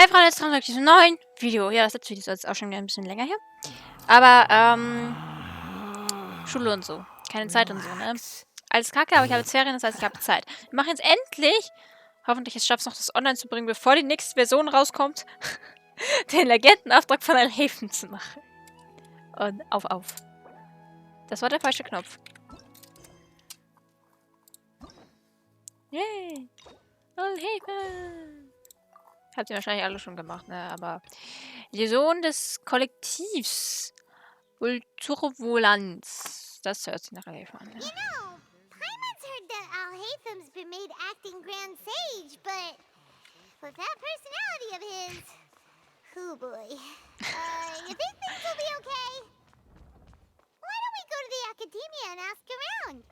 Hi Freunde, jetzt kommt noch diesem neuen Video. Ja, das letzte Video ist jetzt auch schon wieder ein bisschen länger her. Aber, Schule und so. Keine Zeit und so, ne? Alles kacke, aber ich habe jetzt Ferien, das heißt, ich habe Zeit. Wir machen jetzt endlich, hoffentlich ich schaffe es noch, das online zu bringen, bevor die nächste Version rauskommt, den Legendenauftrag von Alhaitham zu machen. Und auf. Das war der falsche Knopf. Yay! Alhaitham! Habt ihr wahrscheinlich alle schon gemacht, ne? Aber Illusionen des Kollektivs. Vultur, volans. Das hört sich nach Alhaitham an. Ja. You know, Paimon's heard that Alhaitham's been made acting Grand Sage, but with that personality of his, oh boy. You think things will be okay? Why don't we go to the academia and ask around?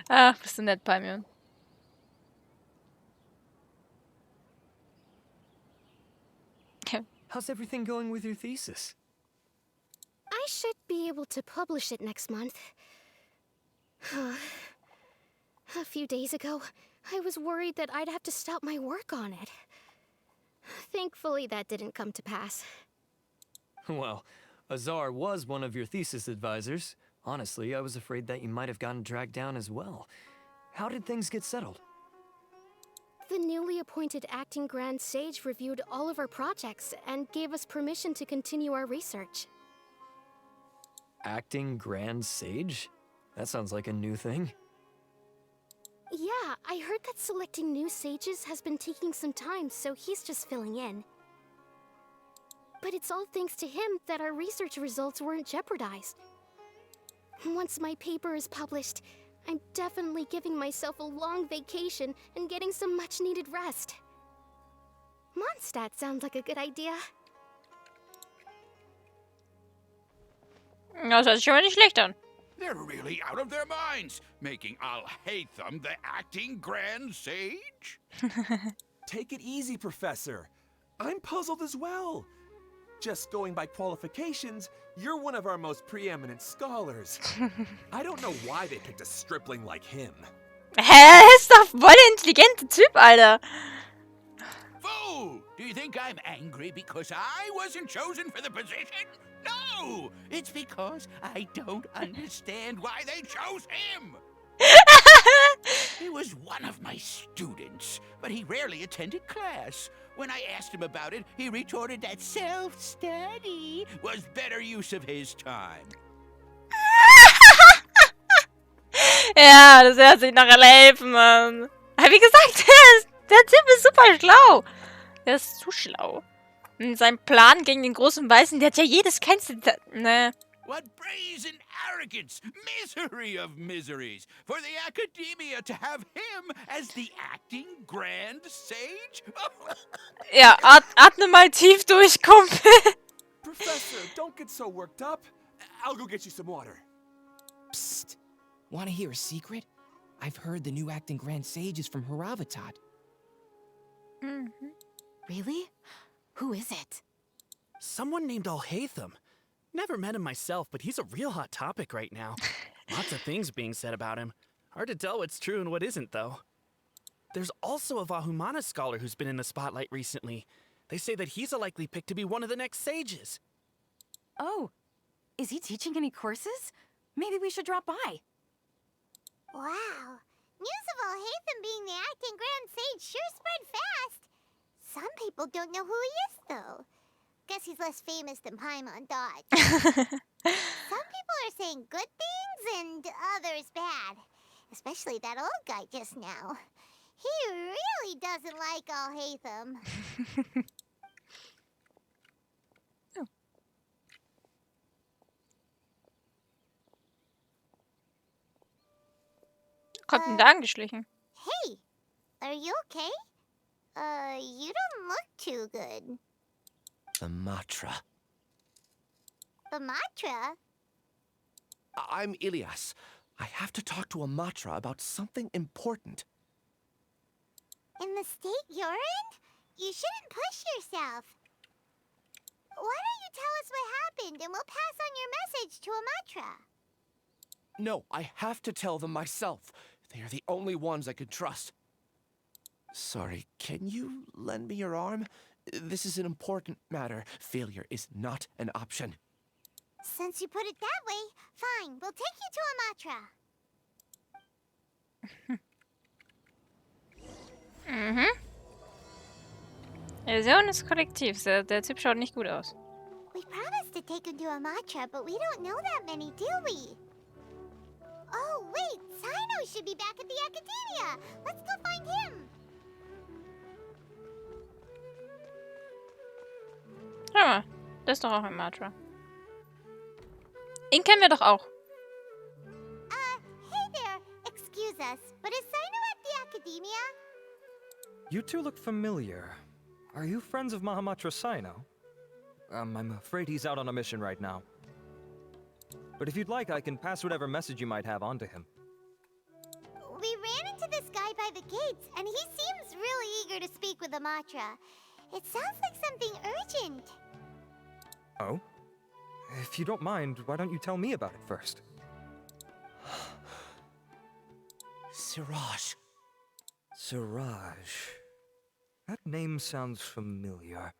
Ach, bist du nett, Paimon. How's everything going with your thesis? I should be able to publish it next month. A few days ago, I was worried that I'd have to stop my work on it. Thankfully, that didn't come to pass. Well, Azar was one of your thesis advisors. Honestly, I was afraid that you might have gotten dragged down as well. How did things get settled? The newly appointed acting Grand Sage reviewed all of our projects and gave us permission to continue our research. Acting Grand Sage? That sounds like a new thing. Yeah, I heard that selecting new sages has been taking some time, so he's just filling in. But it's all thanks to him that our research results weren't jeopardized. Once my paper is published, I'm definitely giving myself a long vacation and getting some much-needed rest. Mondstadt sounds like a good idea. Das hört sich schon mal nicht schlecht an. They're really out of their minds, making Alhaitham the acting Grand Sage? Take it easy, Professor. I'm puzzled as well. Just going by qualifications, you're one of our most preeminent scholars. I don't know why they picked a stripling like him. Hä? Ist doch voll der intelligente Typ, Alter. Fool! Do you think I'm angry because I wasn't chosen for the position? No! It's because I don't understand why they chose him! He was one of my students, but he rarely attended class. When I asked him about it, he retorted that self-study was better use of his time. Ja, das hört sich nach Alhaitham, Mann. Aber wie gesagt, der Typ ist super schlau. Der ist zu schlau. Und sein Plan gegen den großen Weißen, der hat ja jedes kleinste... Ne. What brazen arrogance! Misery of miseries! For the academia to have him as the acting Grand Sage? Ja, atme mal tief durch, Kumpel. Professor, don't get so worked up. I'll go get you some water. Psst. Want to hear a secret? I've heard the new acting Grand Sage is from Haravatat. Really? Who is it? Someone named Alhaitham. Never met him myself, but he's a real hot topic right now. Lots of things being said about him. Hard to tell what's true and what isn't, though. There's also a Vahumana scholar who's been in the spotlight recently. They say that he's a likely pick to be one of the next sages. Oh, is he teaching any courses? Maybe we should drop by. Wow. News of Alhaitham being the acting Grand Sage sure spread fast. Some people don't know who he is, though. Guess he's less famous than Paimon thought. Some people are saying good things and others bad. Especially that old guy just now. He really doesn't like Alhaitham. Oh. Kommt denn da angeschlichen? Hey, are you okay? You don't look too good. The Matra. The Matra? I'm Ilyas. I have to talk to a Matra about something important. In the state you're in? You shouldn't push yourself. Why don't you tell us what happened and we'll pass on your message to a Matra? No, I have to tell them myself. They are the only ones I can trust. Sorry, can you lend me your arm? This is an important matter. Failure is not an option. Since you put it that way, fine. We'll take you to Amatra. Illusionen des Kollektivs. Der Typ schaut nicht gut aus. We promised to take him to Amatra, but we don't know that many, do we? Oh, wait! Sino should be back at the Academia! Let's go find him! Schau mal, das ist doch auch ein Matra. Ihn kennen wir doch auch. Hey there! Excuse us, but is Sino at the Academia? You two look familiar. Are you friends of Mahamatra Sino? I'm afraid he's out on a mission right now. But if you'd like, I can pass whatever message you might have on to him. We ran into this guy by the gates, and he seems really eager to speak with Amatra. It sounds like something urgent. Oh? If you don't mind, why don't you tell me about it first? Siraj. Siraj. That name sounds familiar.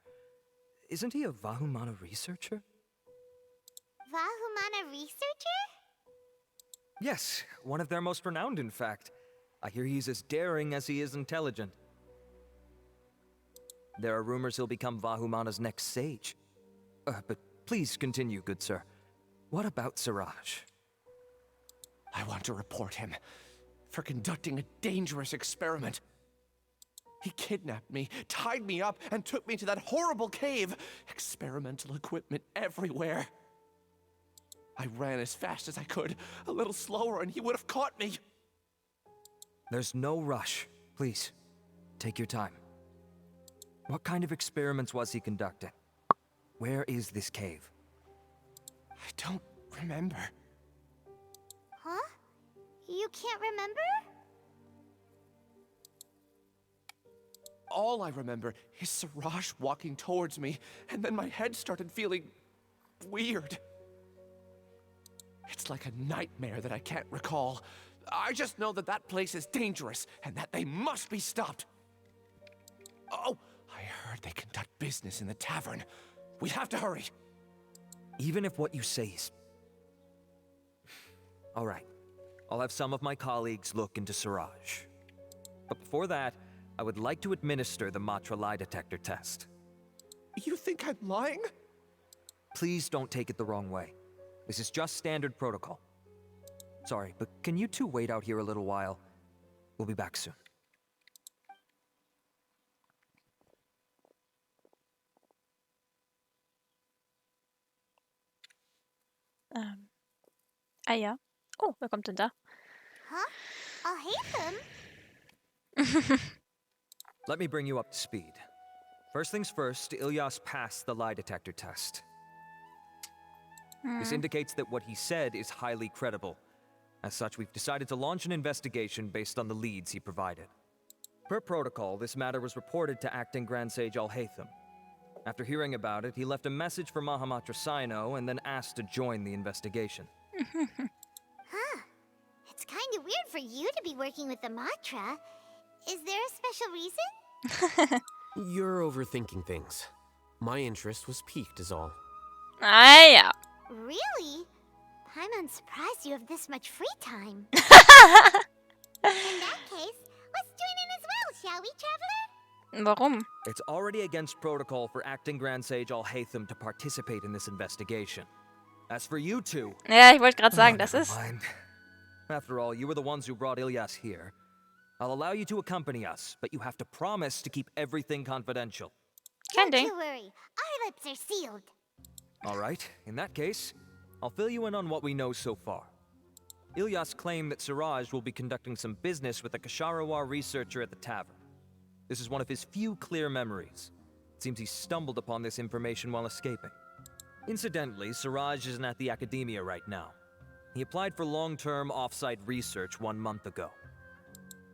Isn't he a Vahumana researcher? Vahumana researcher? Yes, one of their most renowned, in fact. I hear he's as daring as he is intelligent. There are rumors he'll become Vahumana's next sage. But please continue, good sir. What about Siraj? I want to report him for conducting a dangerous experiment. He kidnapped me, tied me up, and took me to that horrible cave. Experimental equipment everywhere. I ran as fast as I could, a little slower, and he would have caught me. There's no rush. Please, take your time. What kind of experiments was he conducting? Where is this cave? I don't remember. Huh? You can't remember? All I remember is Siraj walking towards me, and then my head started feeling weird. It's like a nightmare that I can't recall. I just know that that place is dangerous, and that they must be stopped. Oh, I heard they conduct business in the tavern. We have to hurry. Even if what you say is... All right. I'll have some of my colleagues look into Siraj. But before that, I would like to administer the Matra lie detector test. You think I'm lying? Please don't take it the wrong way. This is just standard protocol. Sorry, but can you two wait out here a little while? We'll be back soon. Ja. Oh, wer kommt denn da? Huh? Alhaitham? Let me bring you up to speed. First things first, Ilyas passed the lie detector test. This indicates that what he said is highly credible. As such, we've decided to launch an investigation based on the leads he provided. Per protocol, this matter was reported to Acting Grand Sage Alhaitham. After hearing about it, he left a message for Mahamatra Sino and then asked to join the investigation. Huh. It's kind of weird for you to be working with the Matra. Is there a special reason? You're overthinking things. My interest was piqued is all. Ja. Really? I'm surprised you have this much free time. In that case, let's join in as well, shall we, Traveler? Warum? It's already against protocol for Acting Grand Sage Alhaitham to participate in this investigation. As for you two... Ja, ich wollte gerade sagen, das never ist... mind. After all, you were the ones who brought Ilyas here. I'll allow you to accompany us, but you have to promise to keep everything confidential. Kein Don't Ding. you worry. Our lips are sealed. All right, in that case, I'll fill you in on what we know so far. Ilyas claimed that Siraj will be conducting some business with a Kasharawar researcher at the tavern. This is one of his few clear memories. It seems he stumbled upon this information while escaping. Incidentally, Siraj isn't at the Academia right now. He applied for long-term off-site research 1 month ago.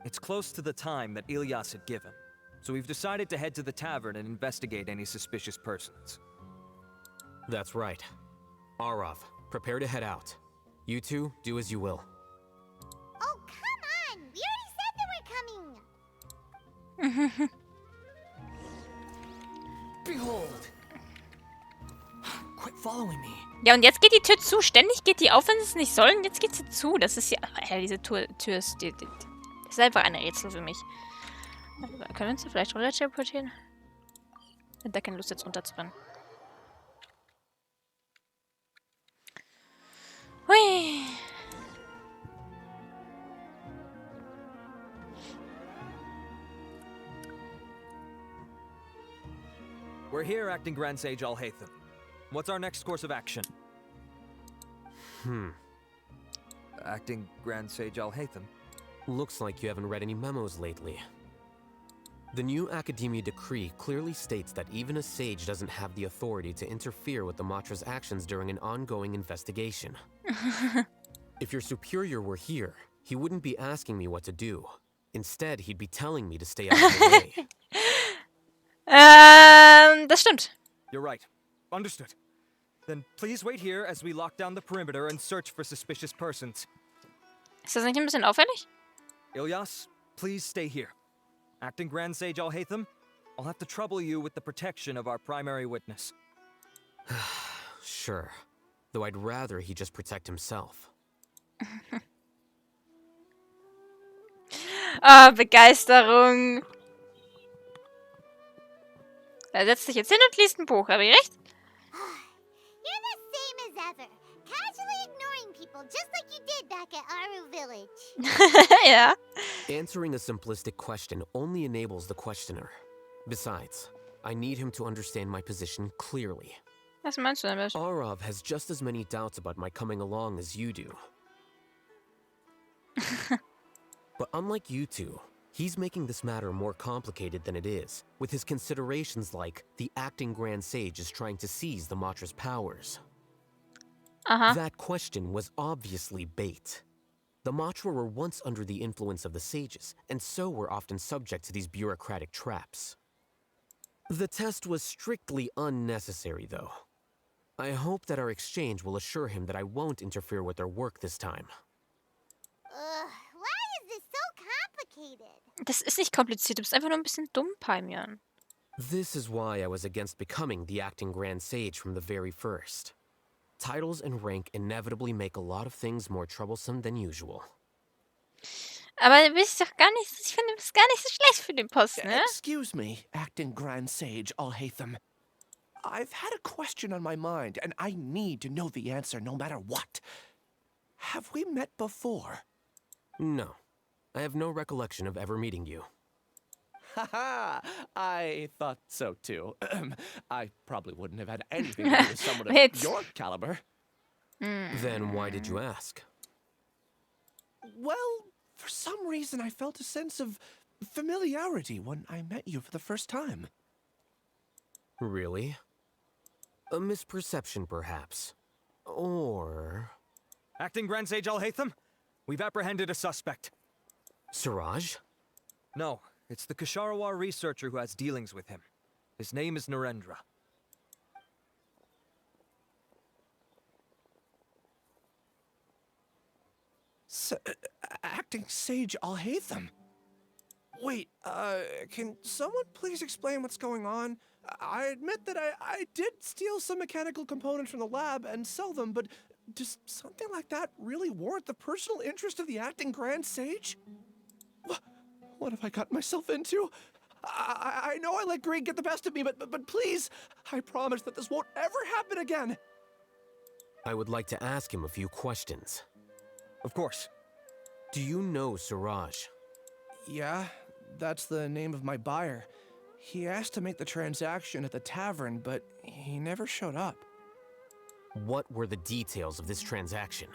It's close to the time that Ilyas had given, so we've decided to head to the tavern and investigate any suspicious persons. That's right. Arav, prepare to head out. You two, do as you will. Oh, come on! We already said that we're Behold. Quit following me. Ja, und jetzt geht die Tür zu. Ständig geht die auf, wenn sie es nicht sollen. Jetzt geht sie zu. Das ist ja... diese Tür ist... Das ist einfach ein Rätsel für mich. Können wir uns da vielleicht runter teleportieren? Ich hab da keine Lust, jetzt runterzurennen. Hui. We're here, Acting Grand Sage Alhaitham. What's our next course of action? Acting Grand Sage Alhaitham? Looks like you haven't read any memos lately. The new Academia decree clearly states that even a sage doesn't have the authority to interfere with the Matra's actions during an ongoing investigation. If your superior were here, he wouldn't be asking me what to do. Instead, he'd be telling me to stay out of the way. Das stimmt. You're right. Understood. Then please wait here as we lock down the perimeter and search for suspicious persons. Ist das nicht ein bisschen auffällig? Ilyas, please stay here. Acting Grand Sage Alhaitham, I'll have to trouble you with the protection of our primary witness. Sure. Though I'd rather he just protect himself. Ah, Begeisterung. Er setzt sich jetzt hin und liest ein Buch. Habe ich recht? You're the same as ever. Casually ignoring people, just like you did back at Aru Village. Ja. Answering a simplistic question only enables the questioner. Besides, I need him to understand my position clearly. Was meinst du damit? Arav has just as many doubts about my coming along as you do. But unlike you two, he's making this matter more complicated than it is, with his considerations like the acting Grand Sage is trying to seize the Matra's powers. That question was obviously bait. The Matra were once under the influence of the sages, and so were often subject to these bureaucratic traps. The test was strictly unnecessary, though. I hope that our exchange will assure him that I won't interfere with their work this time. Why is this so complicated? Das ist nicht kompliziert. Du bist einfach nur ein bisschen dumm, Paimon. This is why I was against becoming the acting Grand Sage from the very first. Titles and rank inevitably make a lot of things more troublesome than usual. Aber du bist doch gar nicht... Ich finde, du bist gar nicht so schlecht für den Posten, ne? Excuse me, Acting Grand Sage Alhaitham. I've had a question on my mind, and I need to know the answer no matter what. Have we met before? No. I have no recollection of ever meeting you. Haha, I thought so too. I probably wouldn't have had anything to do with someone of your caliber. Then why did you ask? Well, for some reason I felt a sense of familiarity when I met you for the first time. Really? A misperception, perhaps. Or... Acting Grand Sage Alhaitham, we've apprehended a suspect. Siraj? No, it's the Kasharawar researcher who has dealings with him. His name is Narendra. Acting Sage Alhaitham? Wait, can someone please explain what's going on? I admit that I did steal some mechanical components from the lab and sell them, but does something like that really warrant the personal interest of the Acting Grand Sage? What have I gotten myself into? I know I let greed get the best of me, but please, I promise that this won't ever happen again. I would like to ask him a few questions. Of course. Do you know Siraj? Yeah, that's the name of my buyer. He asked to make the transaction at the tavern, but he never showed up. What were the details of this transaction?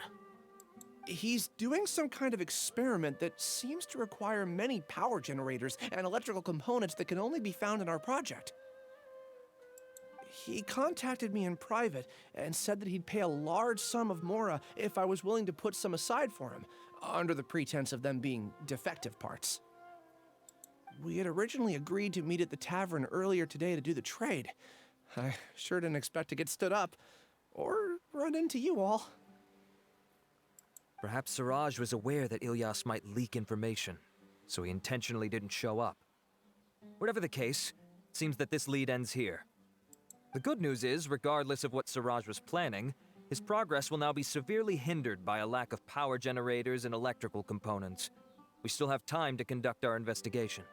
He's doing some kind of experiment that seems to require many power generators and electrical components that can only be found in our project. He contacted me in private and said that he'd pay a large sum of Mora if I was willing to put some aside for him, under the pretense of them being defective parts. We had originally agreed to meet at the tavern earlier today to do the trade. I sure didn't expect to get stood up, or run into you all. Perhaps Siraj was aware that Ilyas might leak information, so he intentionally didn't show up. Whatever the case, it seems that this lead ends here. The good news is, regardless of what Siraj was planning, his progress will now be severely hindered by a lack of power generators and electrical components. We still have time to conduct our investigation.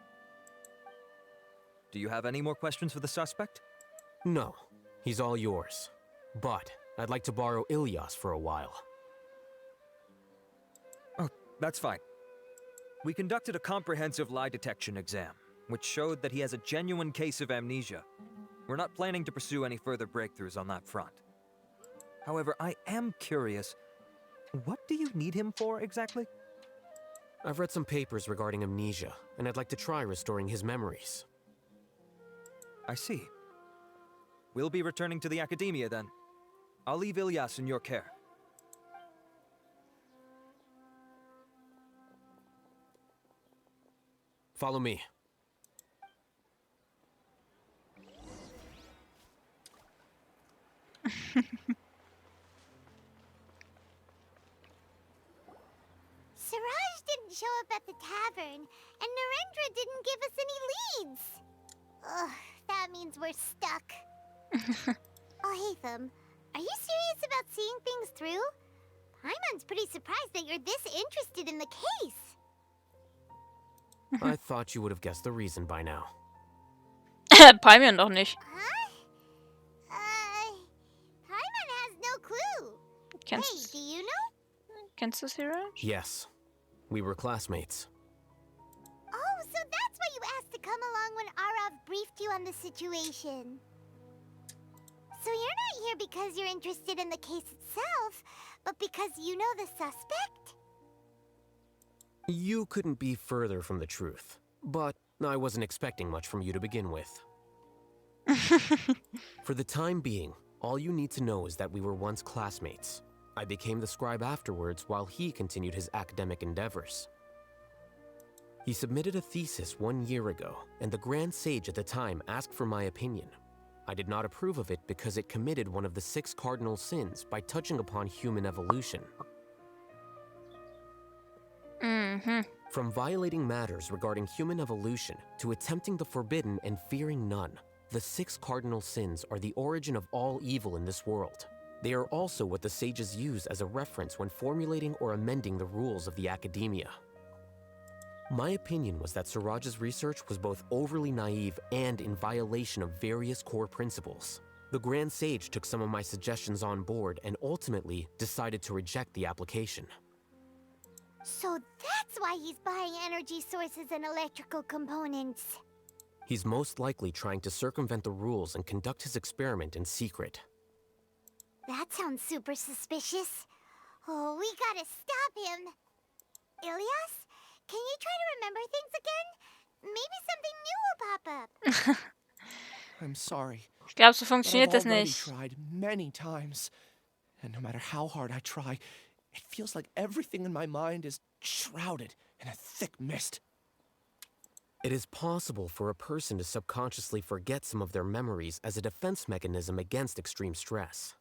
Do you have any more questions for the suspect? No, he's all yours. But I'd like to borrow Ilyas for a while. Oh, that's fine. We conducted a comprehensive lie detection exam, which showed that he has a genuine case of amnesia. We're not planning to pursue any further breakthroughs on that front. However, I am curious, what do you need him for exactly? I've read some papers regarding amnesia, and I'd like to try restoring his memories. I see. We'll be returning to the academia then. I'll leave Ilyas in your care. Follow me. Siraj didn't show up at the tavern, and Narendra didn't give us any leads. Ugh, that means we're stuck. Alhaitham, are you serious about seeing things through? Paimon's pretty surprised that you're this interested in the case. I thought you would have guessed the reason by now. Paimon doch nicht. Huh? Paimon has no clue. Hey, do you know? Kennst du Siraj? Yes. We were classmates. Oh, so that's why you asked to come along when Arav briefed you on the situation. So you're not here because you're interested in the case itself, but because you know the suspect? You couldn't be further from the truth, but I wasn't expecting much from you to begin with. For the time being, all you need to know is that we were once classmates. I became the scribe afterwards while he continued his academic endeavors. He submitted a thesis 1 year ago, and the Grand Sage at the time asked for my opinion. I did not approve of it because it committed one of the 6 cardinal sins by touching upon human evolution. From violating matters regarding human evolution to attempting the forbidden and fearing none, the 6 cardinal sins are the origin of all evil in this world. They are also what the sages use as a reference when formulating or amending the rules of the academia. My opinion was that Siraj's research was both overly naive and in violation of various core principles. The Grand Sage took some of my suggestions on board and ultimately decided to reject the application. So that's why he's buying energy sources and electrical components. He's most likely trying to circumvent the rules and conduct his experiment in secret. That sounds super suspicious. Oh, we gotta stop him. Ilyas, can you try to remember things again? Maybe something new will pop up. I'm sorry. Ich glaube, so but funktioniert I've das already nicht. tried many times. And no matter how hard I try, it feels like everything in my mind is shrouded in a thick mist. It is possible for a person to subconsciously forget some of their memories as a defense mechanism against extreme stress.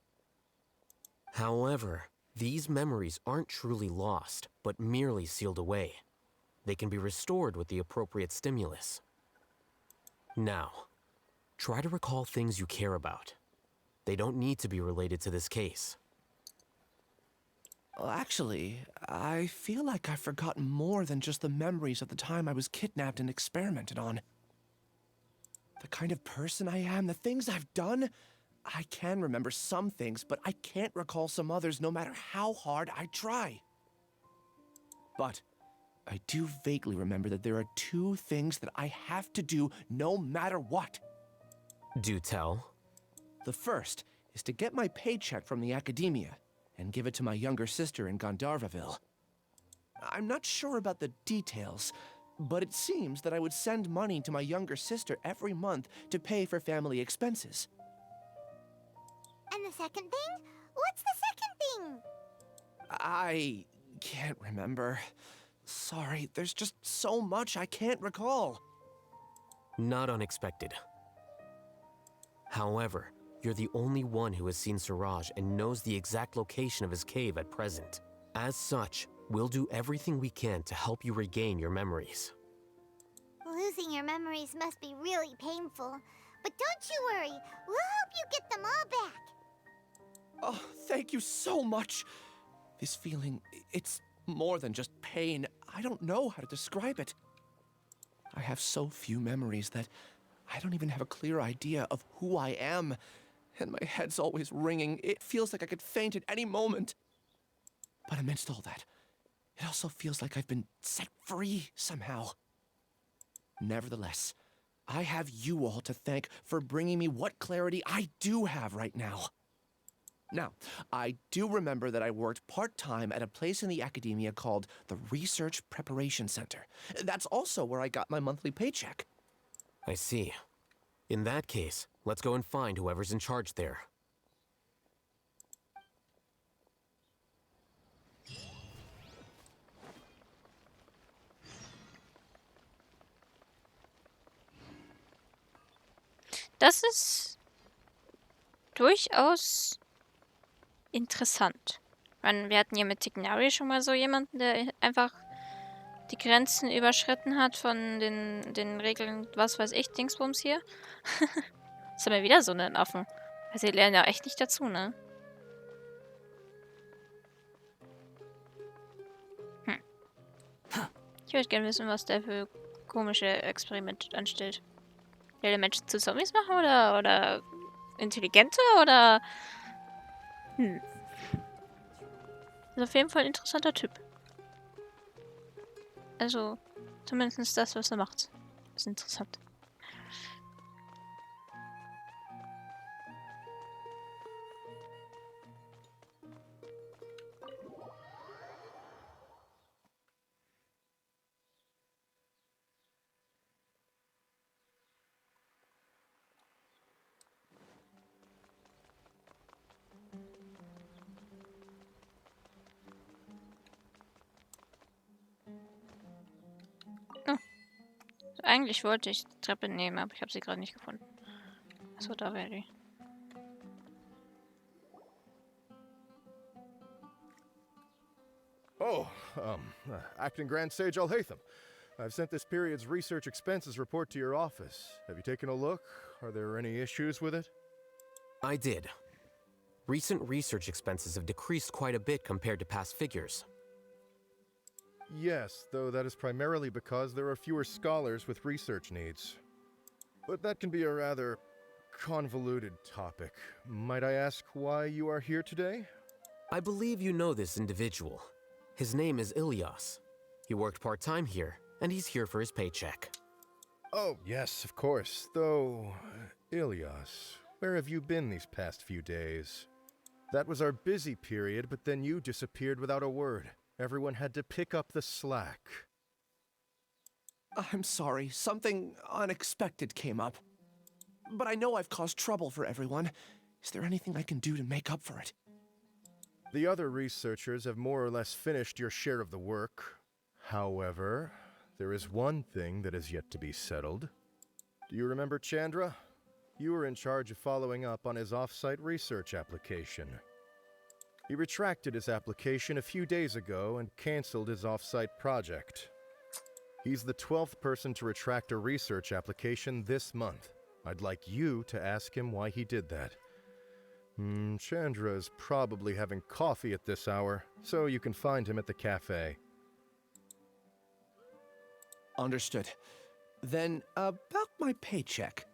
However, these memories aren't truly lost, but merely sealed away. They can be restored with the appropriate stimulus. Now, try to recall things you care about. They don't need to be related to this case. Well, actually, I feel like I've forgotten more than just the memories of the time I was kidnapped and experimented on. The kind of person I am, the things I've done, I can remember some things, but I can't recall some others no matter how hard I try. But I do vaguely remember that there are 2 things that I have to do no matter what. Do tell. The first is to get my paycheck from the academia and give it to my younger sister in Gandharvaville. I'm not sure about the details, but it seems that I would send money to my younger sister every month to pay for family expenses. And the second thing? What's the second thing? I can't remember. Sorry, there's just so much I can't recall. Not unexpected. However, you're the only one who has seen Siraj and knows the exact location of his cave at present. As such, we'll do everything we can to help you regain your memories. Losing Losing your memories must be really painful. But don't you worry, we'll help you get them all back. Oh, thank you so much. This feeling, it's more than just pain. I don't know how to describe it. I have so few memories that I don't even have a clear idea of who I am. And my head's always ringing. It feels like I could faint at any moment. But amidst all that, it also feels like I've been set free somehow. Nevertheless, I have you all to thank for bringing me what clarity I do have right now. Now, I do remember that I worked part-time at a place in the academia called the Research Preparation Center. That's also where I got my monthly paycheck. I see. In that case, let's go and find whoever's in charge there. Das ist durchaus interessant. Ich meine, wir hatten hier mit Tignari schon mal so jemanden, der einfach die Grenzen überschritten hat von den Regeln, was weiß ich, Dingsbums hier. Jetzt haben wir wieder so einen Affen. Also die lernen ja echt nicht dazu, ne? Ich würde gerne wissen, was der für komische Experimente anstellt. Will der Menschen zu Zombies machen oder intelligenter oder... Ist auf jeden Fall ein interessanter Typ. Also, zumindest das, was er macht, ist interessant. Eigentlich wollte ich die Treppe nehmen, aber ich habe sie gerade nicht gefunden. Achso, da wäre die. Oh, Acting Grand Sage Alhaitham. I've sent this period's research expenses report to your office. Have you taken a look? Are there any issues with it? I did. Recent research expenses have decreased quite a bit compared to past figures. Yes, though that is primarily because there are fewer scholars with research needs. But that can be a rather convoluted topic. Might I ask why you are here today? I believe you know this individual. His name is Ilyas. He worked part-time here, and he's here for his paycheck. Oh, yes, of course. Though, Ilyas, where have you been these past few days? That was our busy period, but then you disappeared without a word. Everyone had to pick up the slack. I'm sorry, something unexpected came up. But I know I've caused trouble for everyone. Is there anything I can do to make up for it? The other researchers have more or less finished your share of the work. However, there is one thing that is yet to be settled. Do you remember Chandra? You were in charge of following up on his off-site research application. He retracted his application a few days ago and canceled his off-site project. He's the 12th person to retract a research application this month. I'd like you to ask him why he did that. Chandra is probably having coffee at this hour, so you can find him at the cafe. Understood. Then, about my paycheck.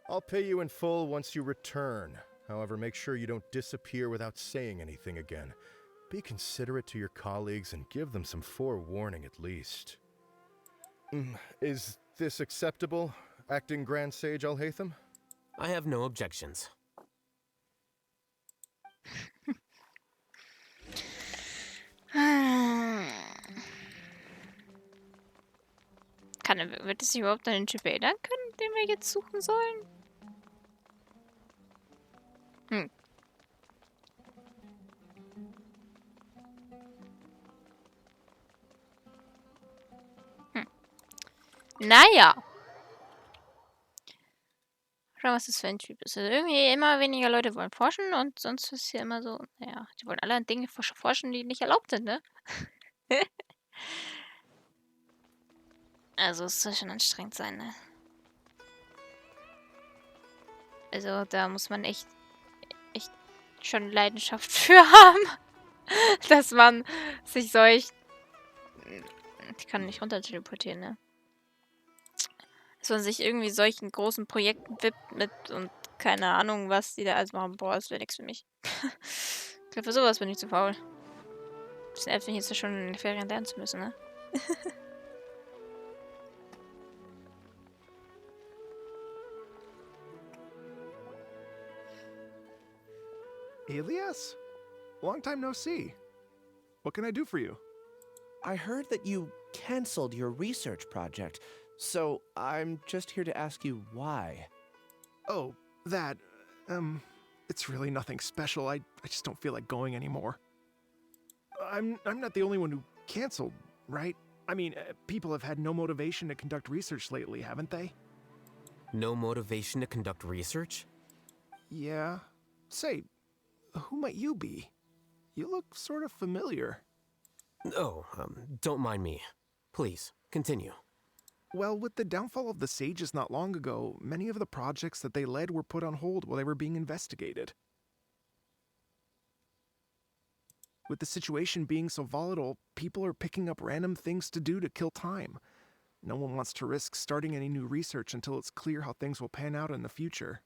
I'll pay you in full once you return. However, make sure you don't disappear without saying anything again. Be considerate to your colleagues and give them some forewarning at least. Is this acceptable, Acting Grand Sage Alhaitham? I have no objections. Wird es überhaupt einen Typ erinnern können, den wir jetzt suchen sollen? Naja. Schauen, was das für ein Typ ist. Also irgendwie immer weniger Leute wollen forschen und sonst ist hier immer so, naja, die wollen alle an Dinge forschen, die nicht erlaubt sind, ne? Also, es soll schon anstrengend sein, ne? Also, da muss man echt schon Leidenschaft für haben, dass man sich solch... Ich kann nicht runter teleportieren, ne? Dass man sich irgendwie solchen großen Projekten widmet und keine Ahnung, was die da alles machen. Boah, das wäre nichts für mich. Ich glaube, für sowas bin ich zu faul. Bisschen nervt, jetzt schon in den Ferien lernen zu müssen, ne? Elias? Long time no see. What can I do for you? I heard that you canceled your research project, so I'm just here to ask you why. Oh, that, it's really nothing special. I just don't feel like going anymore. I'm not the only one who canceled, right? I mean, people have had no motivation to conduct research lately, haven't they? No motivation to conduct research? Yeah. Say, who might you be? You look sort of familiar. Oh, don't mind me. Please, continue. Well, with the downfall of the sages not long ago, many of the projects that they led were put on hold while they were being investigated. With the situation being so volatile, people are picking up random things to do to kill time. No one wants to risk starting any new research until it's clear how things will pan out in the future.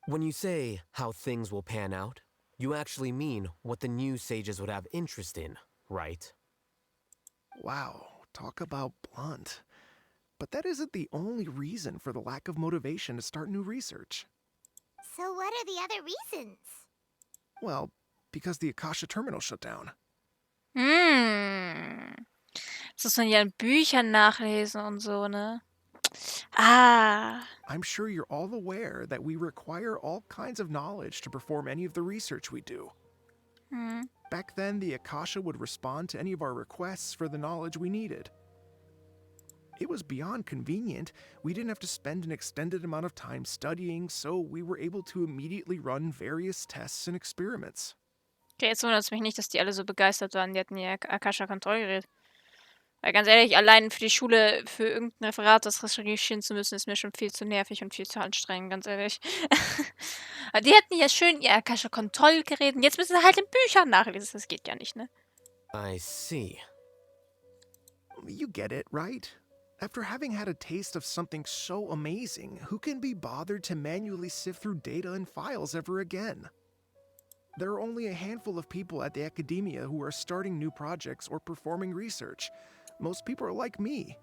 When you say how things will pan out, you actually mean what the new sages would have interest in, right? Wow, talk about blunt. But that isn't the only reason for the lack of motivation to start new research. So what are the other reasons? Well, because the Akasha terminal shut down. Das muss man ja in Büchern nachlesen und so, ne? Ah. I'm sure you're all aware that we require all kinds of knowledge to perform any of the research we do. Back then, the Akasha would respond to any of our requests for the knowledge we needed. It was beyond convenient. We didn't have to spend an extended amount of time studying, so we were able to immediately run various tests and experiments. Okay, jetzt wundert es mich nicht, dass die alle so begeistert waren. Die hatten ihr Akasha-Kontrollgerät. Weil ganz ehrlich, allein für die Schule, für irgendein Referat das recherchieren zu müssen, ist mir schon viel zu nervig und viel zu anstrengend, ganz ehrlich. Aber die hätten ja schön ihr Akasha-Kontrollgerät und jetzt müssen sie halt in Büchern nachlesen. Das geht ja nicht, ne? I see. You get it, right? After having had a taste of something so amazing, who can be bothered to manually sift through data and files ever again? There are only a handful of people at the academia who are starting new projects or performing research. Most people are like me,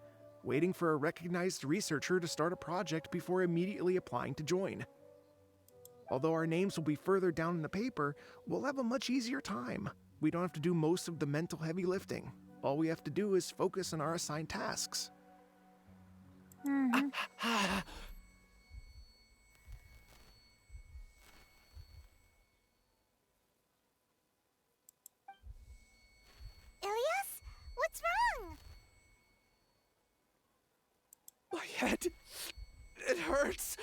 waiting for a recognized researcher to start a project before immediately applying to join. Although our names will be further down in the paper, we'll have a much easier time. We don't have to do most of the mental heavy lifting. All we have to do is focus on our assigned tasks. Ilias? What's wrong? My head, it hurts.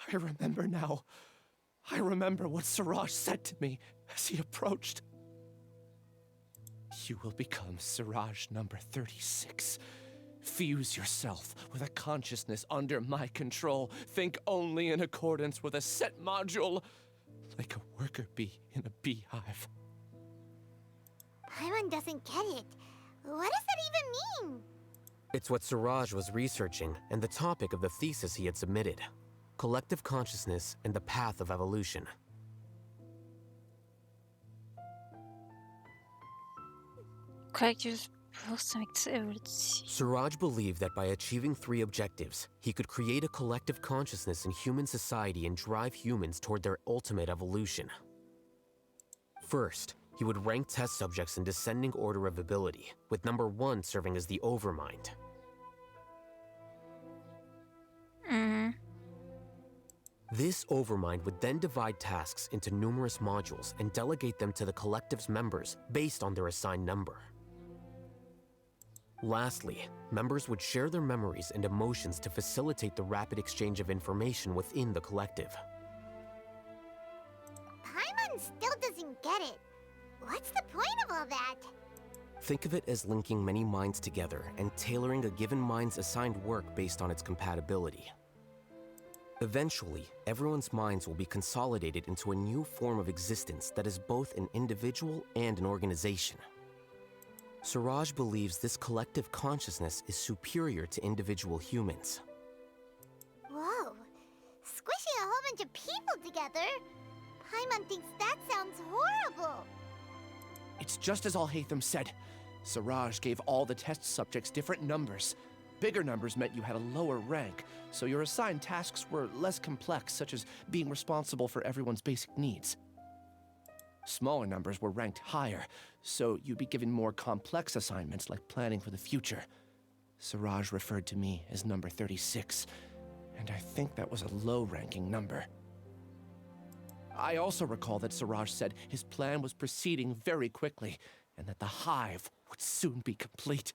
I remember now. I remember what Siraj said to me as he approached. You will become Siraj number 36. Fuse yourself with a consciousness under my control. Think only in accordance with a set module, like a worker bee in a beehive. Paimon doesn't get it. What does that even mean? It's what Siraj was researching and the topic of the thesis he had submitted. Collective consciousness and the path of evolution. Kollektivs Bewusstsein zur Evolution. Siraj believed that by achieving 3 objectives, he could create a collective consciousness in human society and drive humans toward their ultimate evolution. First, he would rank test subjects in descending order of ability, with number 1 serving as the overmind. This overmind would then divide tasks into numerous modules and delegate them to the collective's members based on their assigned number. Lastly, members would share their memories and emotions to facilitate the rapid exchange of information within the collective. Paimon still doesn't get it. What's the point of all that? Think of it as linking many minds together and tailoring a given mind's assigned work based on its compatibility. Eventually, everyone's minds will be consolidated into a new form of existence that is both an individual and an organization. Suraj believes this collective consciousness is superior to individual humans. Whoa. Squishing a whole bunch of people together? Paimon thinks that sounds horrible. It's just as Alhaitham said. Suraj gave all the test subjects different numbers. Bigger numbers meant you had a lower rank, so your assigned tasks were less complex, such as being responsible for everyone's basic needs. Smaller numbers were ranked higher, so you'd be given more complex assignments like planning for the future. Suraj referred to me as number 36, and I think that was a low-ranking number. I also recall that Suraj said his plan was proceeding very quickly, and that the hive would soon be complete.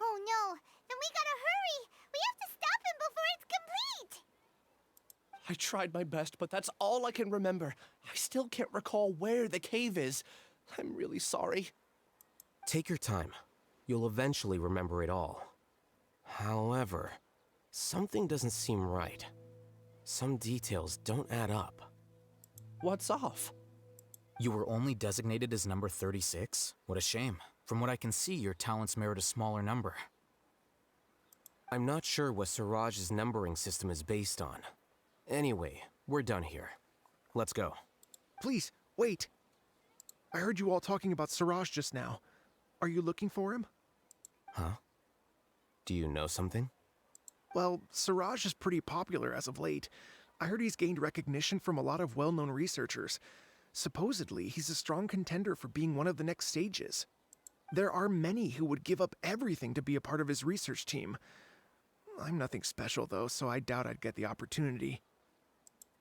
Oh no, then we gotta hurry! We have to stop him before it's complete! I tried my best, but that's all I can remember. I still can't recall where the cave is. I'm really sorry. Take your time. You'll eventually remember it all. However, something doesn't seem right. Some details don't add up. What's off? You were only designated as number 36? What a shame. From what I can see, your talents merit a smaller number. I'm not sure what Suraj's numbering system is based on. Anyway, we're done here. Let's go. Please, wait. I heard you all talking about Suraj just now. Are you looking for him? Huh? Do you know something? Well, Suraj is pretty popular as of late. I heard he's gained recognition from a lot of well-known researchers. Supposedly, he's a strong contender for being one of the next sages. There are many who would give up everything to be a part of his research team. I'm nothing special, though, so I doubt I'd get the opportunity.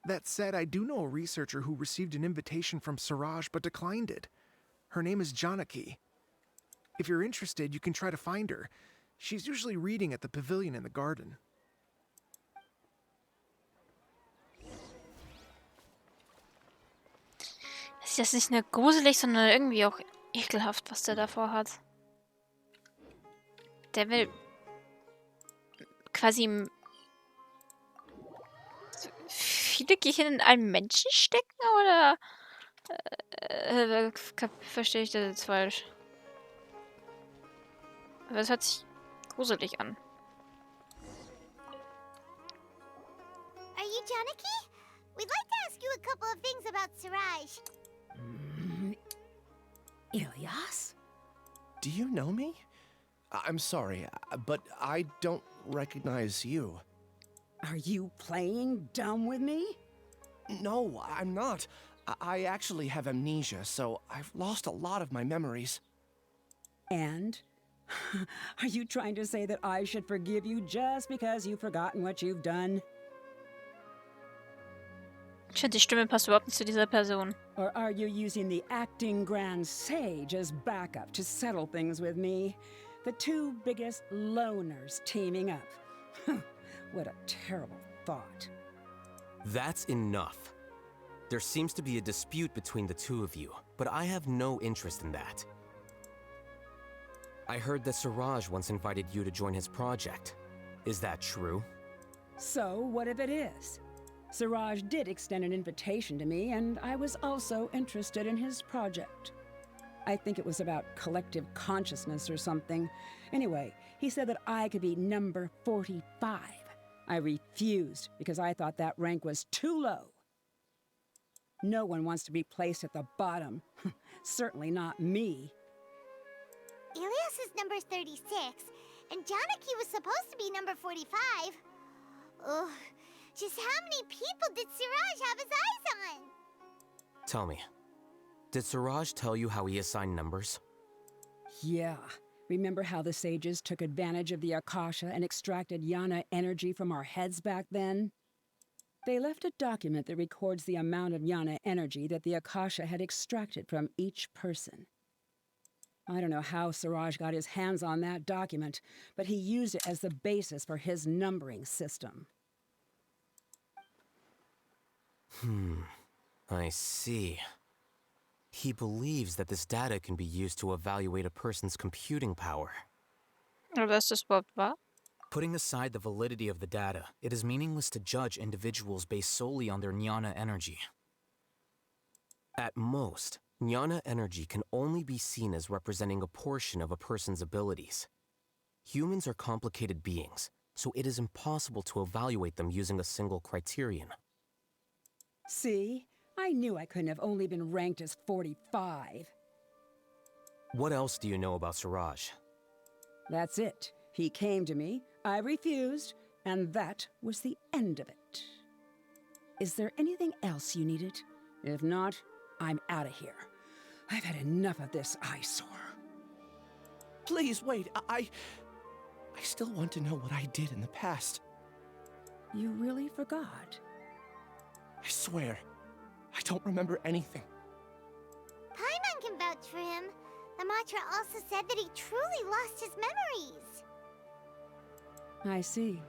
That said, I do know a researcher who received an invitation from Suraj but declined it. Her name is Janaki. If you're interested, you can try to find her. She's usually reading at the pavilion in the garden. Ist das nicht nur gruselig, sondern irgendwie auch ekelhaft, was der davor hat. Der will quasi viele Gehirn in einem Menschen stecken, oder verstehe ich das jetzt falsch? Aber es hört sich gruselig an. Are you Janaki? We'd like to ask you a couple of things about Suraj. Ilyas? Do you know me? I'm sorry, but I don't recognize you. Are you playing dumb with me? No, I'm not. I actually have amnesia, so I've lost a lot of my memories. And? Are you trying to say that I should forgive you just because you've forgotten what you've done? Ich finde, die Stimme passt überhaupt nicht zu dieser Person. Or are you using the acting grand sage as backup to settle things with me? The two biggest loners teaming up. What a terrible thought. That's enough. There seems to be a dispute between the two of you, but I have no interest in that. I heard that Suraj once invited you to join his project. Is that true? So, what if it is? Suraj did extend an invitation to me, and I was also interested in his project. I think it was about collective consciousness or something. Anyway, he said that I could be number 45. I refused because I thought that rank was too low. No one wants to be placed at the bottom. Certainly not me. Ilyas is number 36, and Janaki was supposed to be number 45. Ugh, just how many people did Suraj have his eyes on? Tell me, did Suraj tell you how he assigned numbers? Yeah. Remember how the sages took advantage of the Akasha and extracted Yana energy from our heads back then? They left a document that records the amount of Yana energy that the Akasha had extracted from each person. I don't know how Siraj got his hands on that document, but he used it as the basis for his numbering system. I see. He believes that this data can be used to evaluate a person's computing power. Was das überhaupt wahr? Putting aside the validity of the data, it is meaningless to judge individuals based solely on their jnana energy. At most, jnana energy can only be seen as representing a portion of a person's abilities. Humans are complicated beings, so it is impossible to evaluate them using a single criterion. See? I knew I couldn't have only been ranked as 45. What else do you know about Siraj? That's it. He came to me, I refused, and that was the end of it. Is there anything else you needed? If not, I'm out of here. I've had enough of this eyesore. Please, wait. I still want to know what I did in the past. You really forgot? I swear, I don't remember anything. Paimon can vouch for him. The mantra also said that he truly lost his memories. I see.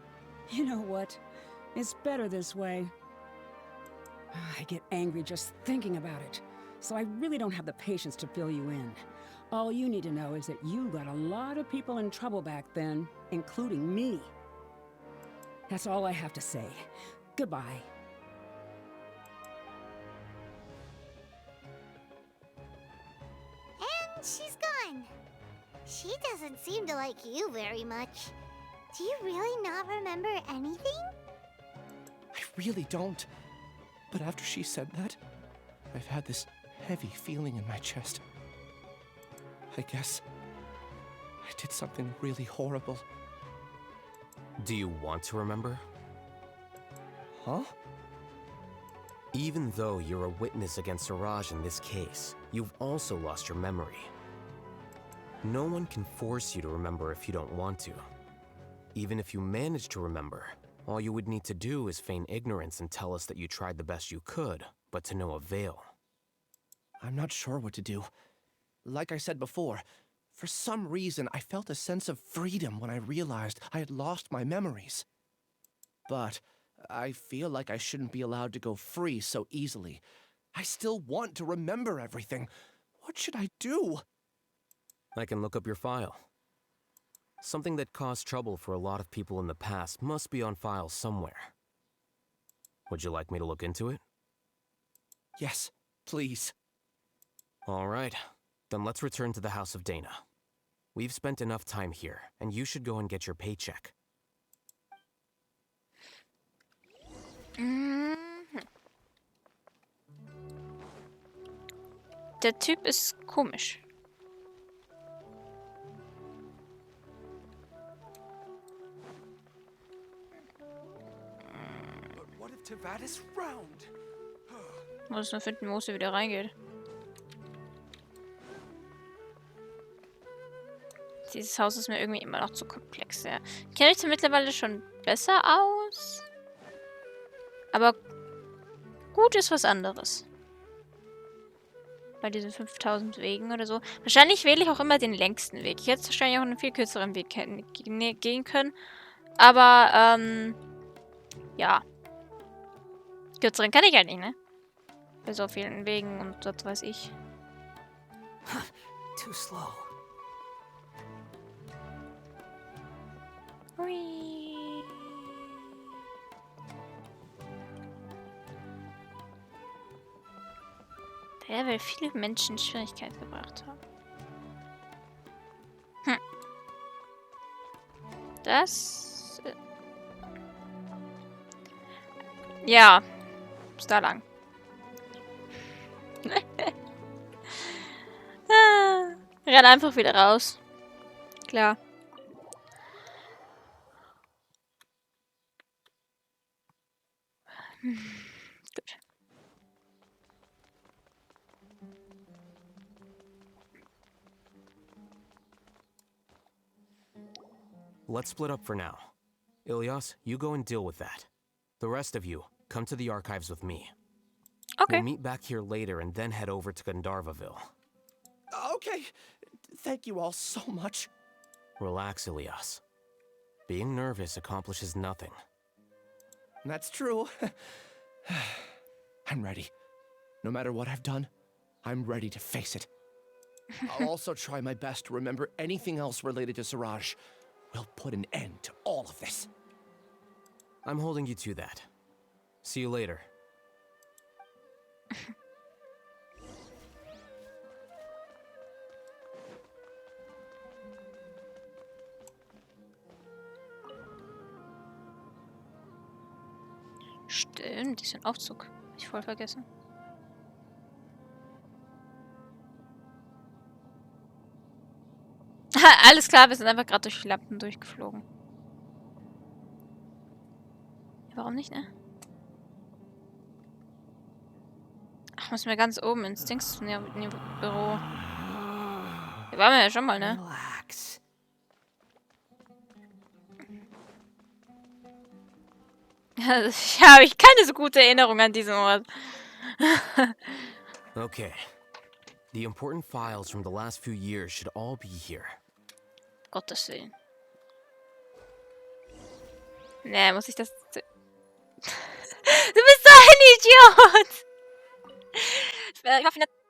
You know what? It's better this way. I get angry just thinking about it, so I really don't have the patience to fill you in. All you need to know is that you got a lot of people in trouble back then, including me. That's all I have to say. Goodbye. And she's gone. She doesn't seem to like you very much. Do you really not remember anything? I really don't. But after she said that, I've had this heavy feeling in my chest. I guess I did something really horrible. Do you want to remember? Huh? Even though you're a witness against Siraj in this case, you've also lost your memory. No one can force you to remember if you don't want to. Even if you manage to remember, all you would need to do is feign ignorance and tell us that you tried the best you could, but to no avail. I'm not sure what to do. Like I said before, for some reason I felt a sense of freedom when I realized I had lost my memories. But I feel like I shouldn't be allowed to go free so easily. I still want to remember everything. What should I do? I can look up your file. Something that caused trouble for a lot of people in the past must be on file somewhere. Would you like me to look into it? Yes, please. All right, then let's return to the House of Dana. We've spent enough time here, and you should go and get your paycheck. Der Typ ist komisch. Muss nur finden, wo sie wieder reingeht. Dieses Haus ist mir irgendwie immer noch zu komplex. Ja. Kenne ich mittlerweile schon besser aus. Aber gut ist was anderes. Bei diesen 5000 Wegen oder so. Wahrscheinlich wähle ich auch immer den längsten Weg. Ich hätte wahrscheinlich auch einen viel kürzeren Weg gehen können. Aber, ja. Kürzeren kann ich halt nicht, ne? Bei so vielen Wegen und was weiß ich. Too slow. Hui. Der will viele Menschen in Schwierigkeit gebracht haben. Das... ja. Ist da lang. Renn einfach wieder raus. Klar. Gut. Let's split up for now. Ilyas, you go and deal with that. The rest of you, come to the archives with me. Okay. We'll meet back here later and then head over to Gandharvaville. Okay. Thank you all so much. Relax, Ilias. Being nervous accomplishes nothing. That's true. I'm ready. No matter what I've done, I'm ready to face it. I'll also try my best to remember anything else related to Siraj. We'll put an end to all of this. I'm holding you to that. See you later. Stimmt, ist ein Aufzug. Hab ich voll vergessen. Alles klar, wir sind einfach gerade durch die Lampen durchgeflogen. Warum nicht, ne? Ach, müssen wir ganz oben ins Dings, in ihr Büro. Hier waren wir ja schon mal, ne? Relax. Ja, habe ich keine so gute Erinnerung an diesen Ort. Okay. The important files from the last few years should all be here. Gottes Willen. Nee, muss ich das... Du bist so ein Idiot!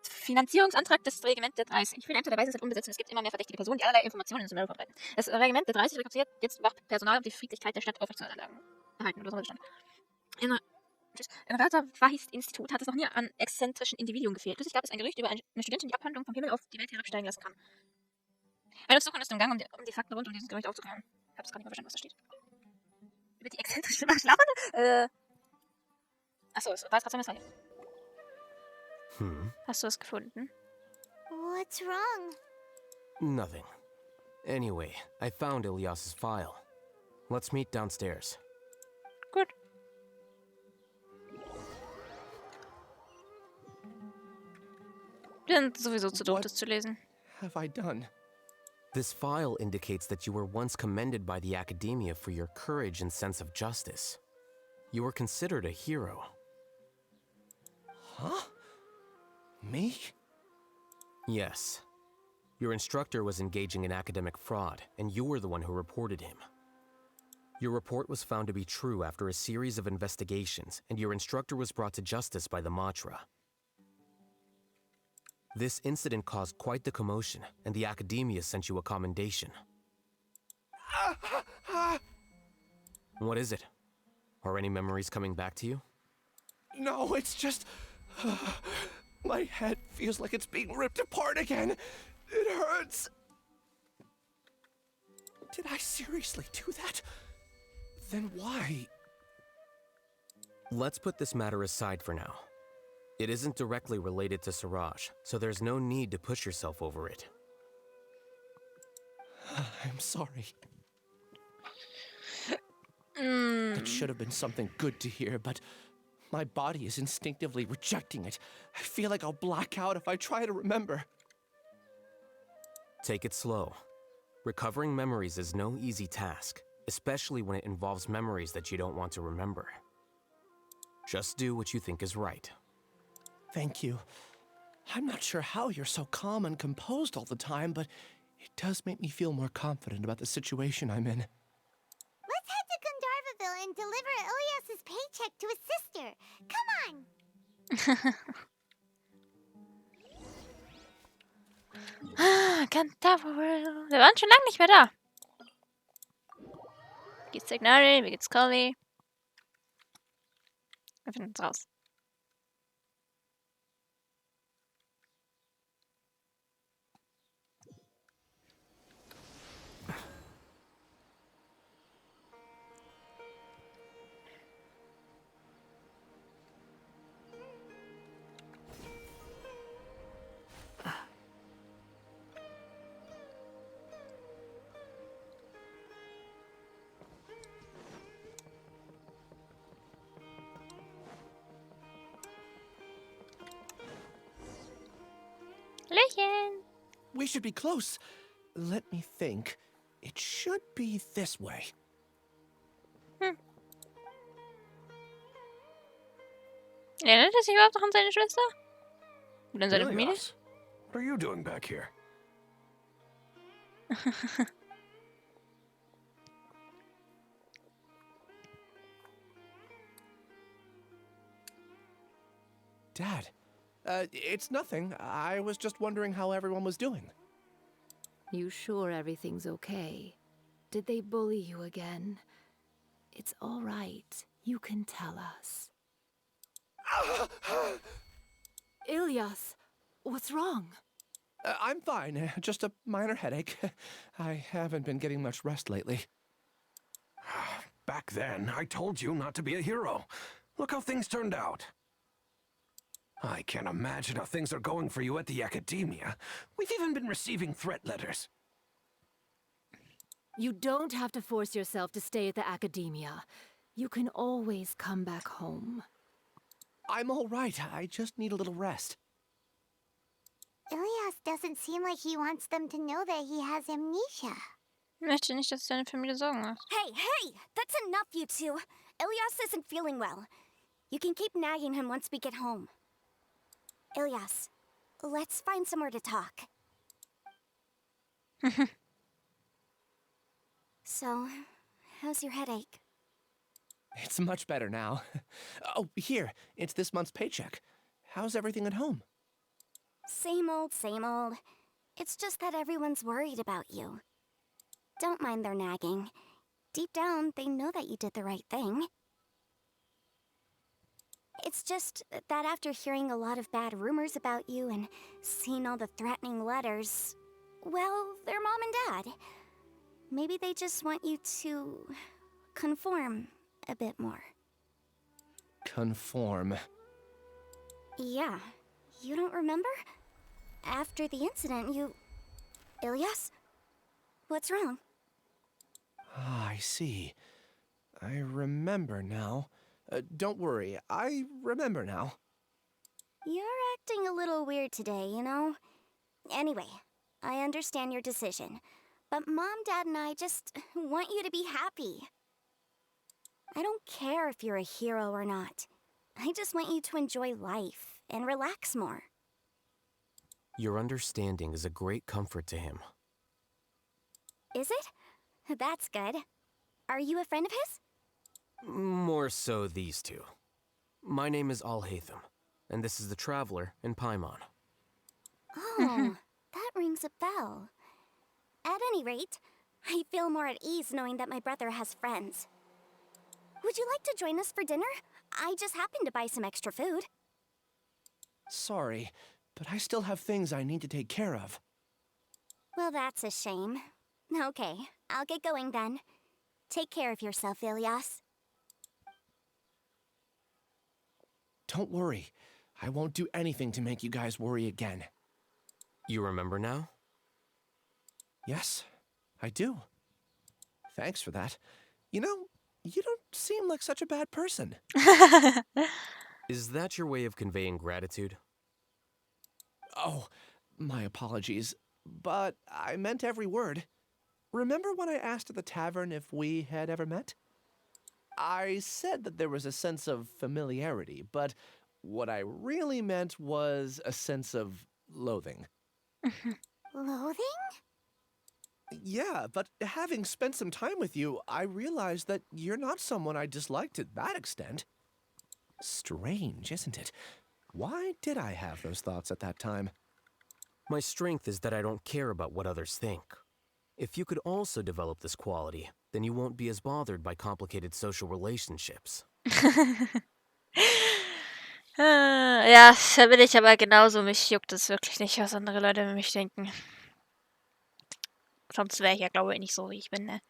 Finanzierungsantrag des Regiment der 30. Viele Ämter der Weise sind unbesetzt und es gibt immer mehr verdächtige Personen, die allerlei Informationen in Sumeru verbreiten. Das Regiment der 30 rekrutiert jetzt Wachpersonal, um die Friedlichkeit der Stadt aufrechtzuerhalten. Oder so stand. Im Ratha-Wahist-Institut hat es noch nie an exzentrischen Individuen gefehlt. Plötzlich gab es ein Gerücht über eine Studentin, die Abhandlung vom Himmel auf die Welt herabsteigen lassen kann. Eine Untersuchung ist im Gang, um die Fakten rund um dieses Gerücht aufzuklären. Ich habe das gar nicht mehr verstanden, was da steht. Über die exzentrischen Schlafwandel? Achso, es war trotzdem das hier. Hast du es gefunden? What's wrong? Nothing. Anyway, I found Ilias's file. Let's meet downstairs. Gut. Wir sind sowieso zu doof, das zu lesen. Have I done? This file indicates that you were once commended by the academia for your courage and sense of justice. You were considered a hero. Huh? Me? Yes. Your instructor was engaging in academic fraud, and you were the one who reported him. Your report was found to be true after a series of investigations, and your instructor was brought to justice by the Matra. This incident caused quite the commotion, and the academia sent you a commendation. What is it? Are any memories coming back to you? No, it's just... my head feels like it's being ripped apart again. It hurts. Did I seriously do that? Then why? Let's put this matter aside for now. It isn't directly related to Siraj, so there's no need to push yourself over it. I'm sorry. That should have been something good to hear, but my body is instinctively rejecting it. I feel like I'll black out if I try to remember. Take it slow. Recovering memories is no easy task, especially when it involves memories that you don't want to remember. Just do what you think is right. Thank you. I'm not sure how you're so calm and composed all the time, but it does make me feel more confident about the situation I'm in. Let's head to Gandharvaville and deliver Ilias's paycheck to his sister. Come on! Gandharvaville. Wir waren schon lange nicht mehr da. Wie geht's Signari? Wie geht's Cully? Wir finden uns raus. We should be close. Let me think. It should be this way. Erinnert er sich überhaupt noch an seine Schwester? Und an seine Familie? What are you doing back here? Dad, it's nothing. I was just wondering how everyone was doing. You sure everything's okay? Did they bully you again? It's all right. You can tell us. Ilyas, what's wrong? I'm fine. Just a minor headache. I haven't been getting much rest lately. Back then, I told you not to be a hero. Look how things turned out. I can't imagine how things are going for you at the academia. We've even been receiving threat letters. You don't have to force yourself to stay at the academia. You can always come back home. I'm all right. I just need a little rest. Ilyas doesn't seem like he wants them to know that he has amnesia. Ich möchte nicht, dass deine Familie Sorgen macht. Hey! That's enough, you two. Ilyas isn't feeling well. You can keep nagging him once we get home. Ilyas, let's find somewhere to talk. So, how's your headache? It's much better now. Oh, here. It's this month's paycheck. How's everything at home? Same old, same old. It's just that everyone's worried about you. Don't mind their nagging. Deep down, they know that you did the right thing. It's just that after hearing a lot of bad rumors about you and seeing all the threatening letters, well, their mom and dad. Maybe they just want you to conform a bit more. Conform. Yeah, you don't remember? After the incident, you... Ilyas? What's wrong? Ah, I see. I remember now. Don't worry, I remember now. You're acting a little weird today, you know? Anyway, I understand your decision, but Mom, Dad, and I just want you to be happy. I don't care if you're a hero or not. I just want you to enjoy life and relax more. Your understanding is a great comfort to him. Is it? That's good. Are you a friend of his? More so these two. My name is Alhaitham, and this is the Traveler in Paimon. Oh, that rings a bell. At any rate, I feel more at ease knowing that my brother has friends. Would you like to join us for dinner? I just happened to buy some extra food. Sorry, but I still have things I need to take care of. Well, that's a shame. Okay, I'll get going then. Take care of yourself, Ilyas. Don't worry. I won't do anything to make you guys worry again. You remember now? Yes, I do. Thanks for that. You know, you don't seem like such a bad person. Is that your way of conveying gratitude? Oh, my apologies. But I meant every word. Remember when I asked at the tavern if we had ever met? I said that there was a sense of familiarity, but what I really meant was a sense of loathing. Loathing? Yeah, but having spent some time with you, I realized that you're not someone I dislike to that extent. Strange, isn't it? Why did I have those thoughts at that time? My strength is that I don't care about what others think. If you could also develop this quality, then you won't be as bothered by complicated social relationships. Ja, da bin ich aber genauso. Mich juckt es wirklich nicht, was andere Leute über mich denken. Sonst wäre ich ja, glaube ich, nicht so, wie ich bin, ne?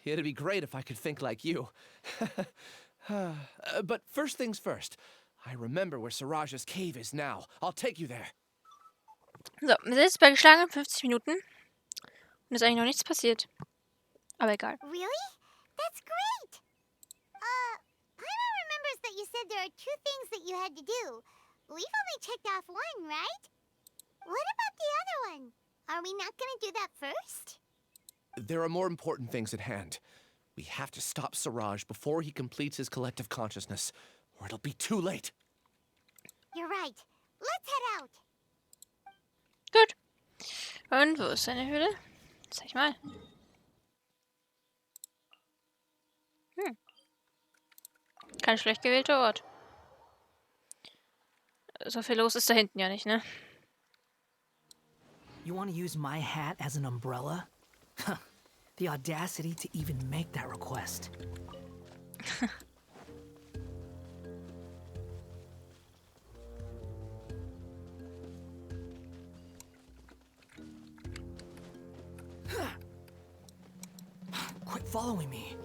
It'd be great if I could think like you. But first things first. I remember where Siraj's cave is now. I'll take you there. So, wir sind jetzt bei geschlagenen 50 Minuten. Und ist eigentlich noch nichts passiert. Aber egal. Really? That's great! Paimon remembers that you said there are 2 things that you had to do. We've only checked off 1, right? What about the other one? Are we not gonna do that first? There are more important things at hand. We have to stop Siraj before he completes his collective consciousness, or it'll be too late. You're right. Let's head out. Gut. Und wo ist seine Höhle? Zeig mal. Kein schlecht gewählter Ort. So viel los ist da hinten ja nicht, ne? You want to use my hat as an umbrella? The audacity to even make that request. Quit following me.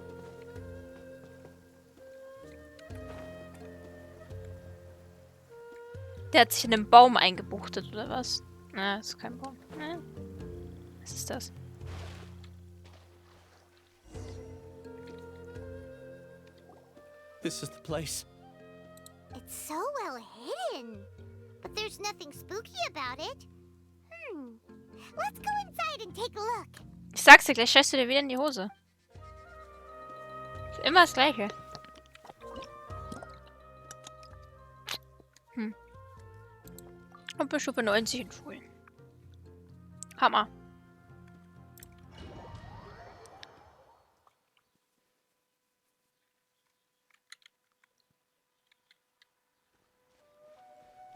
Der hat sich in einen Baum eingebuchtet, oder was? Na, ist kein Baum. Was ist das? This is the place. It's so well hidden. But there's nothing spooky about it. Let's go inside and take a look. Ich sag's dir, gleich scheißt du dir wieder in die Hose. Ist immer das Gleiche. Und Bischofe 90 in Schulen. Hammer.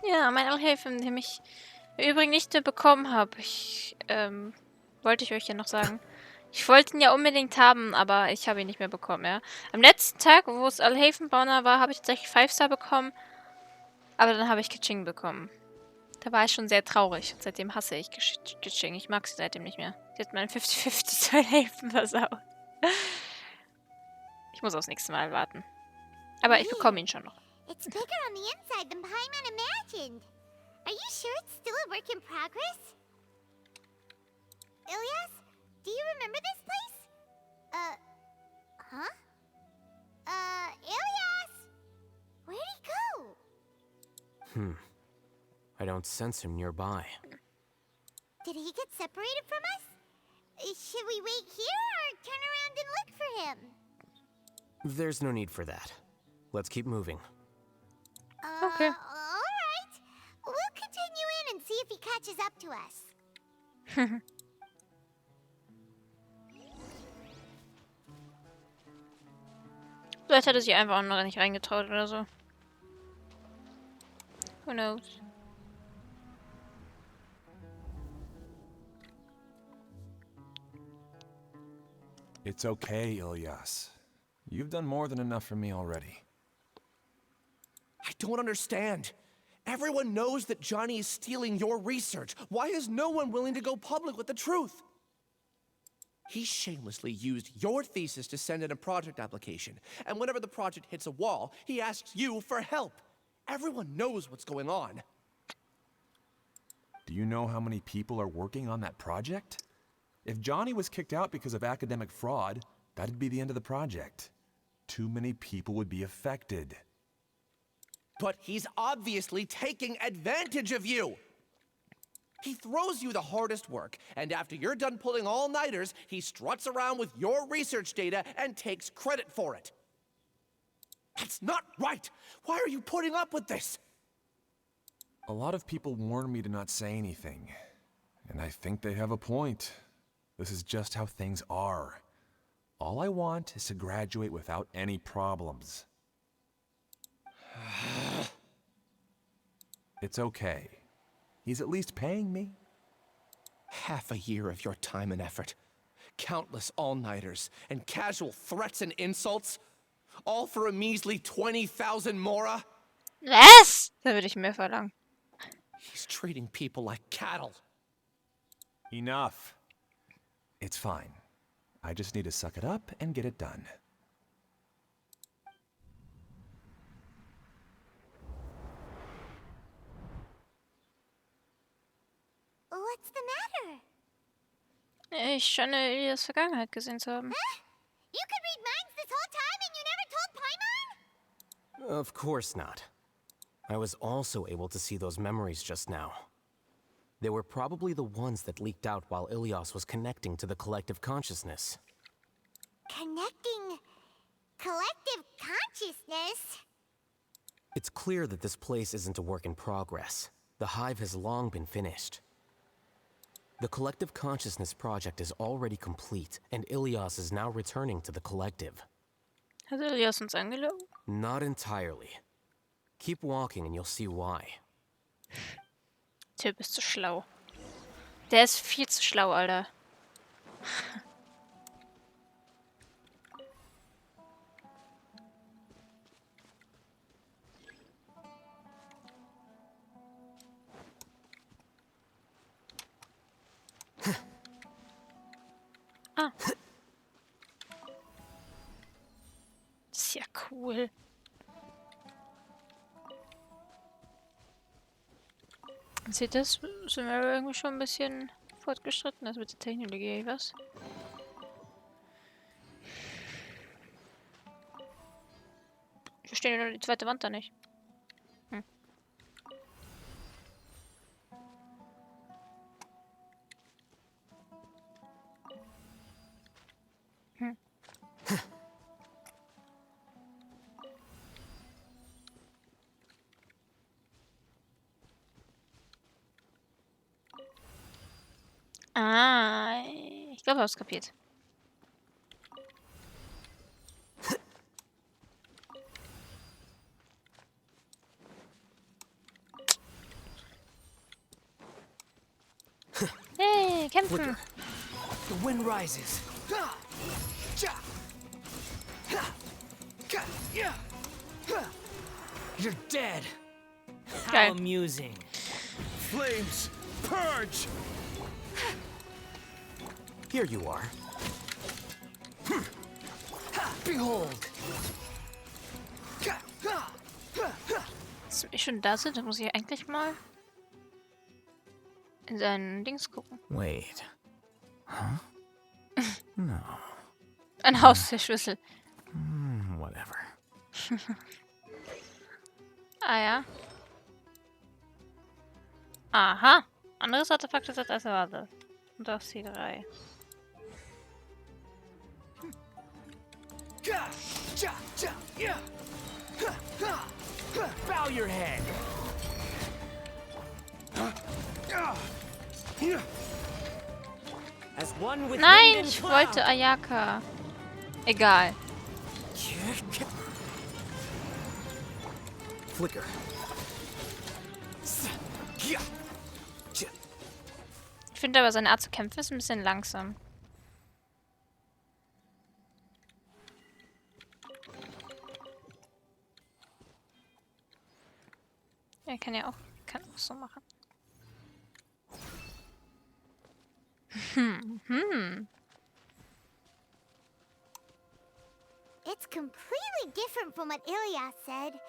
Ja, mein Alhaitham, den ich im Übrigen nicht mehr bekommen habe. Wollte ich euch ja noch sagen. Ich wollte ihn ja unbedingt haben, aber ich habe ihn nicht mehr bekommen, ja. Am letzten Tag, wo es Alhaitham Bonner war, habe ich tatsächlich 5-Star bekommen. Aber dann habe ich Kaching bekommen. Da war ich schon sehr traurig. Und seitdem hasse ich Kaching. Ich mag sie seitdem nicht mehr. Sie hat meinen 50-50 zu Alhaitham versaut. Ich muss aufs nächste Mal warten. Aber ich bekomme ihn schon noch. It's bigger on the inside than Paimon imagined. Are you sure it's still a work in progress? Ilyas, do you remember this place? Ilyas! Where'd he go? I don't sense him nearby. Did he get separated from us? Should we wait here or turn around and look for him? There's no need for that. Let's keep moving. Okay. Alright. We'll continue in and see if he catches up to us. Vielleicht hat er sich einfach auch noch nicht reingetraut oder so. Who knows? It's okay, Ilyas. You've done more than enough for me already. I don't understand. Everyone knows that Johnny is stealing your research. Why is no one willing to go public with the truth? He shamelessly used your thesis to send in a project application. And whenever the project hits a wall, he asks you for help. Everyone knows what's going on. Do you know how many people are working on that project? If Johnny was kicked out because of academic fraud, that'd be the end of the project. Too many people would be affected. But he's obviously taking advantage of you. He throws you the hardest work, and after you're done pulling all-nighters, he struts around with your research data and takes credit for it. That's not right! Why are you putting up with this? A lot of people warn me to not say anything, and I think they have a point. This is just how things are. All I want is to graduate without any problems. It's okay. He's at least paying me. Half a year of your time and effort. Countless all-nighters and casual threats and insults. All for a measly 20,000 mora? Was? Da würde ich mehr verlangen. He's treating people like cattle. Enough. It's fine. I just need to suck it up and get it done. What's the matter? Ich scheine Ilias Vergangenheit gesehen zu haben. Huh? You could read minds this whole time and you never told Paimon? Of course not. I was also able to see those memories just now. They were probably the ones that leaked out while Ilyas was connecting to the collective consciousness. Connecting collective consciousness? It's clear that this place isn't a work in progress. The hive has long been finished. The Collective Consciousness project is already complete, and Ilias is now returning to the Collective. Hat Ilias uns angelogen? Not entirely. Keep walking and you'll see why. Typ ist zu schlau. Der ist viel zu schlau, Alter. Ah. Das ist ja cool. Sieht das, sind wir irgendwie schon ein bisschen fortgeschritten, das mit der Technologie, was? Ich verstehe nur die zweite Wand da nicht. Hm. Hm. Ah, ich glaube, ich hab's kapiert. Hey, kämpfen! Vultur. The wind rises. You're dead. How amusing. Flames, purge! Here you are. Behold. Dass wir schon da sind, dann muss ich eigentlich mal in seinen Dings gucken. Wait. Huh? No. Ein Haus der Schlüssel. Whatever. Ah ja. Aha. Anderes Artefakt ist als erwartet. Und auch C3. Bow your head. As one with Nein, wind and ich cloud. wollte Ayaka. Egal. Flicker. Ich finde aber seine Art zu kämpfen ist ein bisschen langsam. Er kann ja auch so machen. It's completely different from what Ilias said.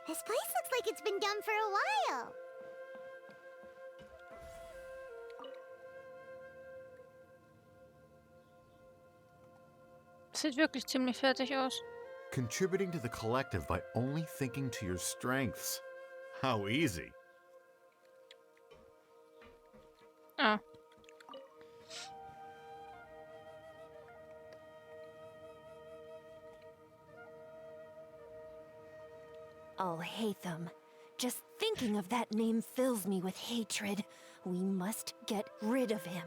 This place looks like it's been done for a while. Sieht wirklich ziemlich fertig aus. Contributing to the collective by only thinking to your strengths. How easy. Ah. Alhaitham. Just thinking of that name fills me with hatred. We must get rid of him.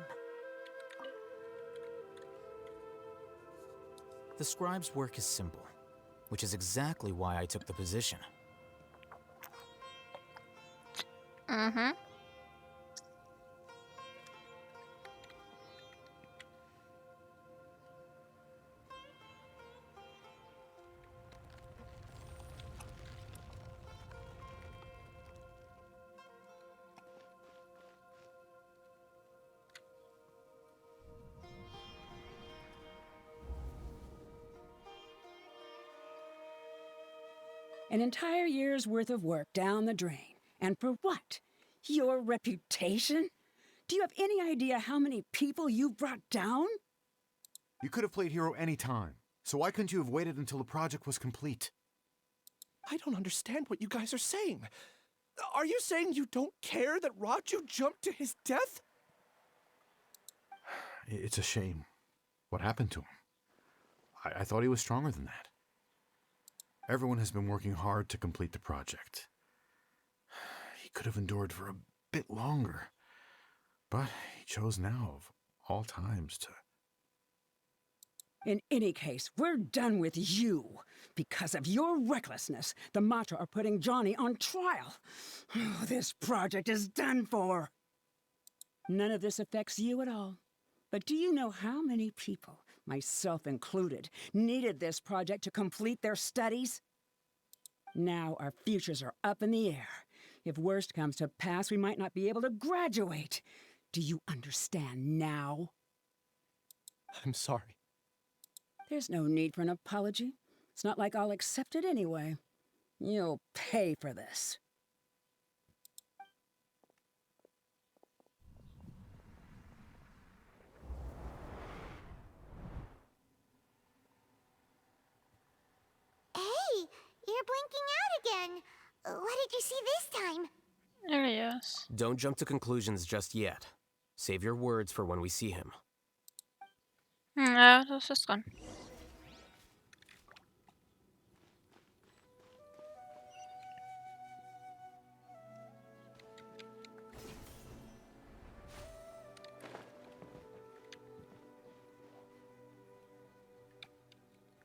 The scribe's work is simple, which is exactly why I took the position. Mhm. An entire year's worth of work down the drain. And for what? Your reputation? Do you have any idea how many people you brought down? You could have played hero any time, so why couldn't you have waited until the project was complete? I don't understand what you guys are saying. Are you saying you don't care that Raju jumped to his death? It's a shame. What happened to him? I thought he was stronger than that. Everyone has been working hard to complete the project. He could have endured for a bit longer. But he chose now, of all times, to... In any case, we're done with you. Because of your recklessness, the Matra are putting Johnny on trial. This project is done for. None of this affects you at all. But do you know how many people, myself included, needed this project to complete their studies? Now our futures are up in the air. If worst comes to pass, we might not be able to graduate. Do you understand now? I'm sorry. There's no need for an apology. It's not like I'll accept it anyway. You'll pay for this. Hey, you're blinking out again. What did you see this time? There he is. Don't jump to conclusions just yet. Save your words for when we see him. Ja, das ist dran.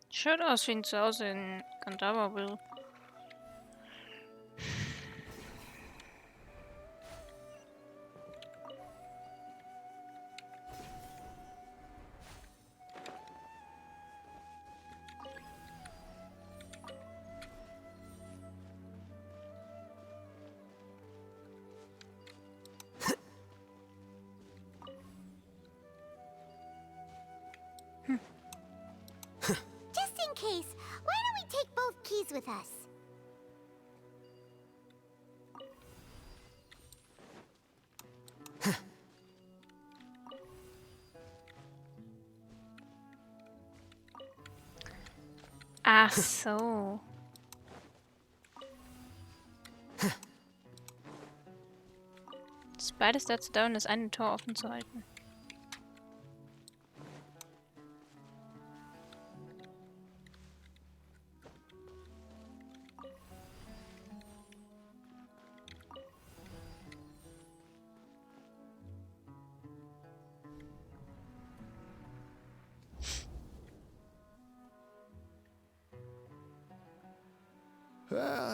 Schaut aus wie ein Zuhause in Gandavaville. Just in case, why don't we take both keys with us? Ach so. Es ist beides dazu da, um das eine Tor offen zu halten.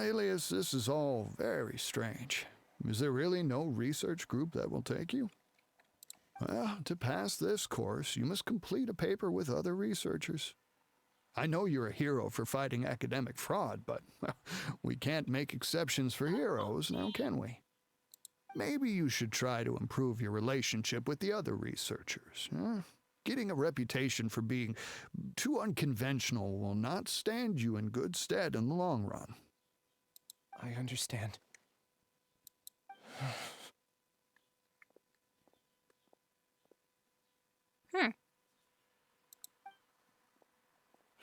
Alias, this is all very strange. Is there really no research group that will take you? Well, to pass this course, you must complete a paper with other researchers. I know you're a hero for fighting academic fraud, but we can't make exceptions for heroes, now can we? Maybe you should try to improve your relationship with the other researchers. Getting a reputation for being too unconventional will not stand you in good stead in the long run. I understand.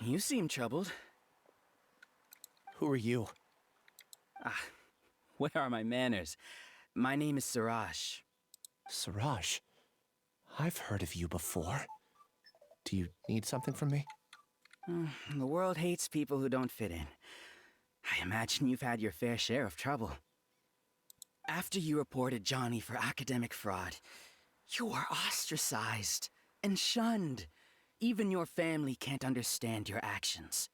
You seem troubled. Who are you? Where are my manners? My name is Siraj. Siraj? I've heard of you before. Do you need something from me? The world hates people who don't fit in. I imagine you've had your fair share of trouble. After you reported Johnny for academic fraud, you were ostracized and shunned. Even your family can't understand your actions.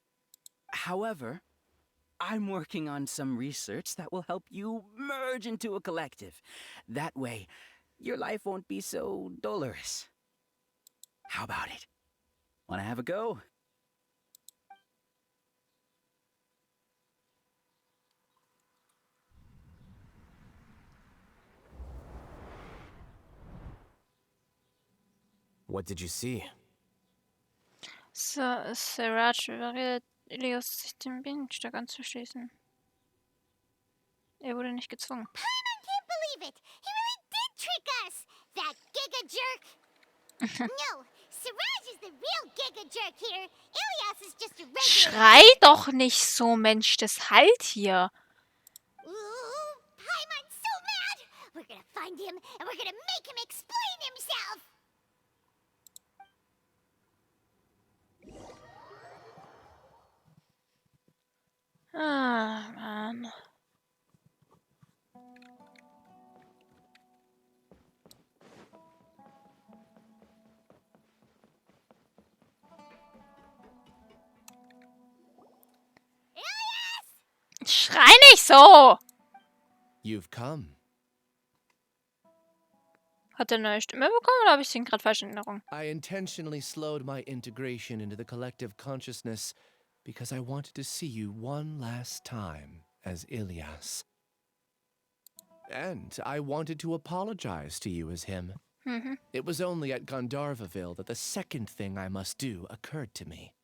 However, I'm working on some research that will help you merge into a collective. That way, your life won't be so dolorous. How about it? Wanna have a go? What did you see? Siraj überredet Ilias, sich dem Bienenstock anzuschließen. Er wurde nicht gezwungen. Paimon can't believe it! He really did trick us! That giga jerk! No, Siraj is the real giga jerk here. Ilias is just a regular... Schrei doch nicht so, Mensch, das halt hier. Ooh, Paimon's so mad! We're gonna find him, and we're gonna make him explain himself! Ah, Mann. so? You've come. Hat er eine neue Stimme bekommen oder habe ich den gerade falsch in Erinnerung? I intentionally slowed my integration into the collective consciousness because I wanted to see you one last time as Ilyas. And I wanted to apologize to you as him. It was only at Gandharvaville that the second thing I must do occurred to me.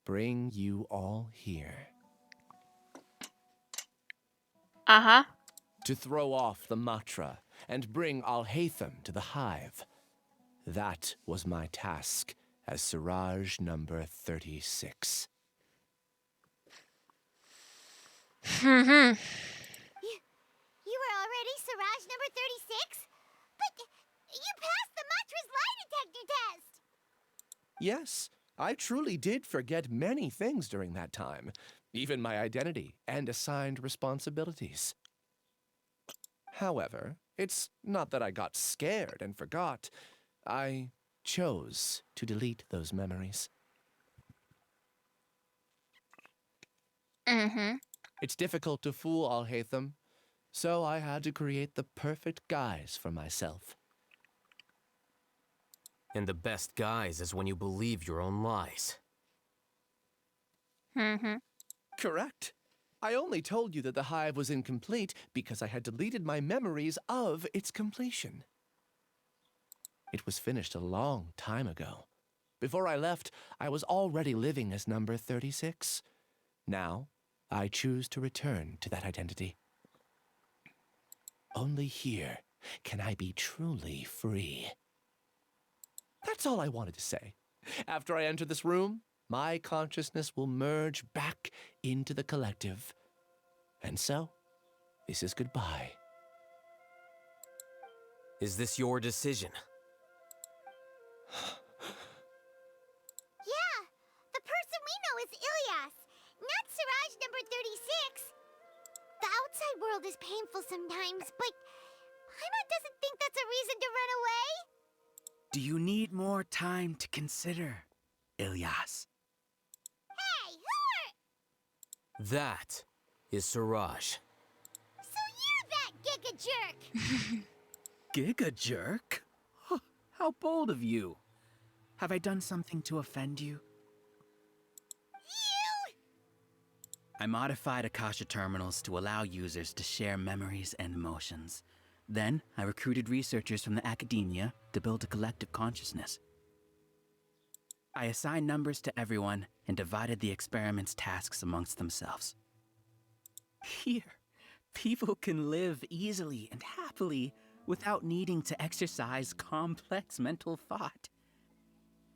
Bring you all here. Aha. To throw off the mantra and bring Alhaitham to the hive. That was my task as Siraj number 36. You were already Siraj number 36? But you passed the mantra's lie detector test! Yes, I truly did forget many things during that time, even my identity and assigned responsibilities. However, it's not that I got scared and forgot. I chose to delete those memories. It's difficult to fool Alhaitham, so I had to create the perfect guise for myself. And the best guise is when you believe your own lies. Correct. I only told you that the hive was incomplete because I had deleted my memories of its completion. It was finished a long time ago. Before I left, I was already living as number 36. Now, I choose to return to that identity. Only here can I be truly free. That's all I wanted to say. After I enter this room, my consciousness will merge back into the collective. And so, this is goodbye. Is this your decision? Yeah, the person we know is Ilyas, not Siraj number 36. The outside world is painful sometimes, but Paimon doesn't think that's a reason to run away. Do you need more time to consider, Ilyas? Hey, who are... That is Siraj. So you're that giga jerk! Giga jerk? Huh, how bold of you. Have I done something to offend you? You! I modified Akasha terminals to allow users to share memories and emotions. Then, I recruited researchers from the academia to build a collective consciousness. I assigned numbers to everyone and divided the experiment's tasks amongst themselves. Here, people can live easily and happily without needing to exercise complex mental thought.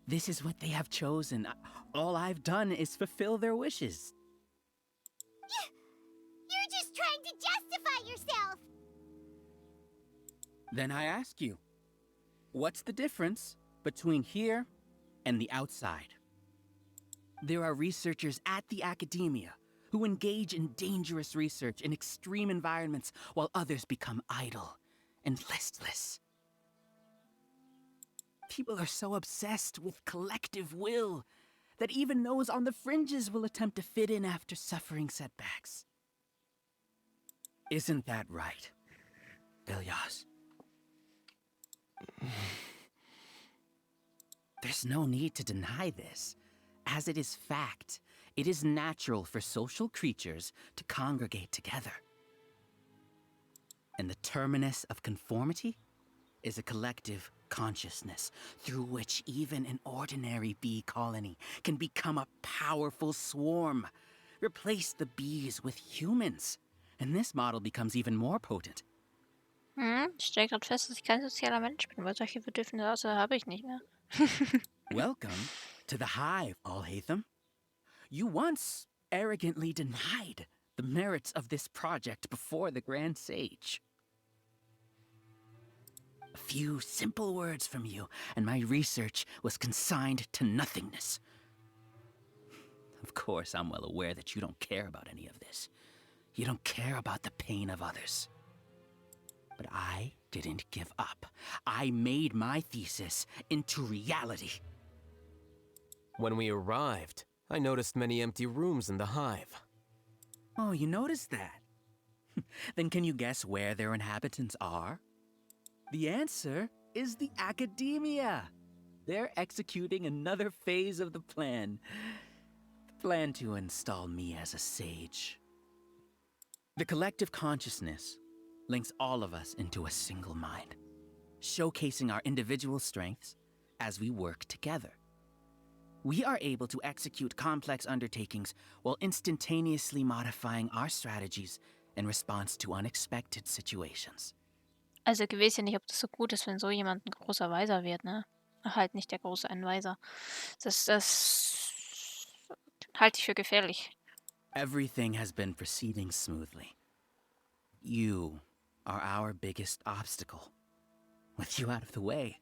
This is what they have chosen. All I've done is fulfill their wishes. You're just trying to justify yourself! Then I ask you, what's the difference between here and the outside? There are researchers at the academia who engage in dangerous research in extreme environments while others become idle and listless. People are so obsessed with collective will that even those on the fringes will attempt to fit in after suffering setbacks. Isn't that right, Ilyas? There's no need to deny this. As it is fact, it is natural for social creatures to congregate together. And the terminus of conformity is a collective consciousness through which even an ordinary bee colony can become a powerful swarm. Replace the bees with humans, and this model becomes even more potent. Ich stelle gerade fest, dass ich kein sozialer Mensch bin, weil solche Bedürfnisse habe ich nicht mehr. Welcome to the hive, Alhaitham. You once arrogantly denied the merits of this project before the Grand Sage. A few simple words from you, and my research was consigned to nothingness. Of course, I'm well aware that you don't care about any of this. You don't care about the pain of others. But I didn't give up. I made my thesis into reality. When we arrived, I noticed many empty rooms in the hive. Oh, you noticed that? Then can you guess where their inhabitants are? The answer is the academia. They're executing another phase of the plan. The plan to install me as a sage. The collective consciousness links all of us into a single mind, showcasing our individual strengths as we work together. We are able to execute complex undertakings while instantaneously modifying our strategies in response to unexpected situations. Also ich weiß ja nicht, ob das so gut ist, wenn so jemand ein großer Weiser wird, ne? Ach, halt nicht der große, ein Weiser. Das halte ich für gefährlich. Everything has been proceeding smoothly. You are our biggest obstacle. With you out of the way,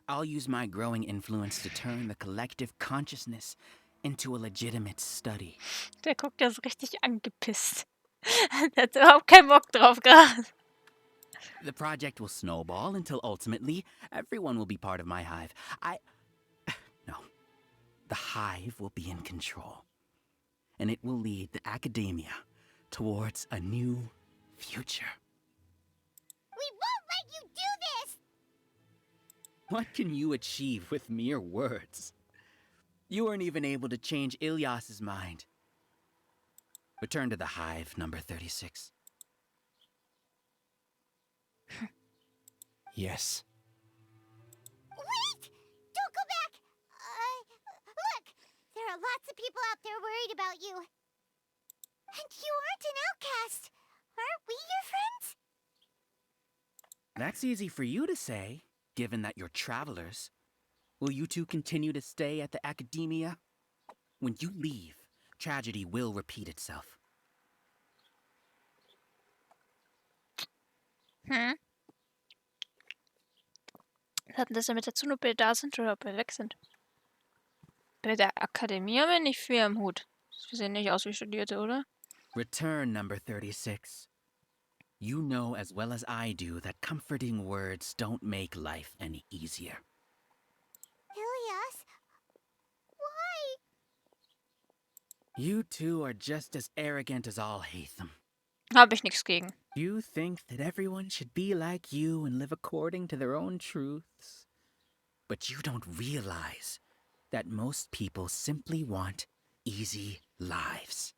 I'll use my growing influence to turn the collective consciousness into a legitimate study. Der guckt ja so richtig angepisst. Der hat überhaupt keinen Bock drauf gerade. The project will snowball until ultimately everyone will be part of my hive. No. The hive will be in control. And it will lead the academia towards a new future. We won't let you do this! What can you achieve with mere words? You weren't even able to change Ilyas's mind. Return to the hive, number 36. Yes. Wait! Don't go back! Look! There are lots of people out there worried about you. And you aren't an outcast. Aren't we your friends? That's easy for you to say, given that you're travelers. Will you two continue to stay at the academia? When you leave, tragedy will repeat itself. Hatten das damit dazu, ob wir da sind oder ob wir weg sind? Bei der Akademie haben wir nicht viel am Hut. Wir sehen nicht aus wie Studierte, oder? Return, number 36. You know as well as I do that comforting words don't make life any easier. Ilyas? Why? You two are just as arrogant as Alhaitham. Habe ich nichts gegen. You think that everyone should be like you and live according to their own truths. But you don't realize that most people simply want easy lives.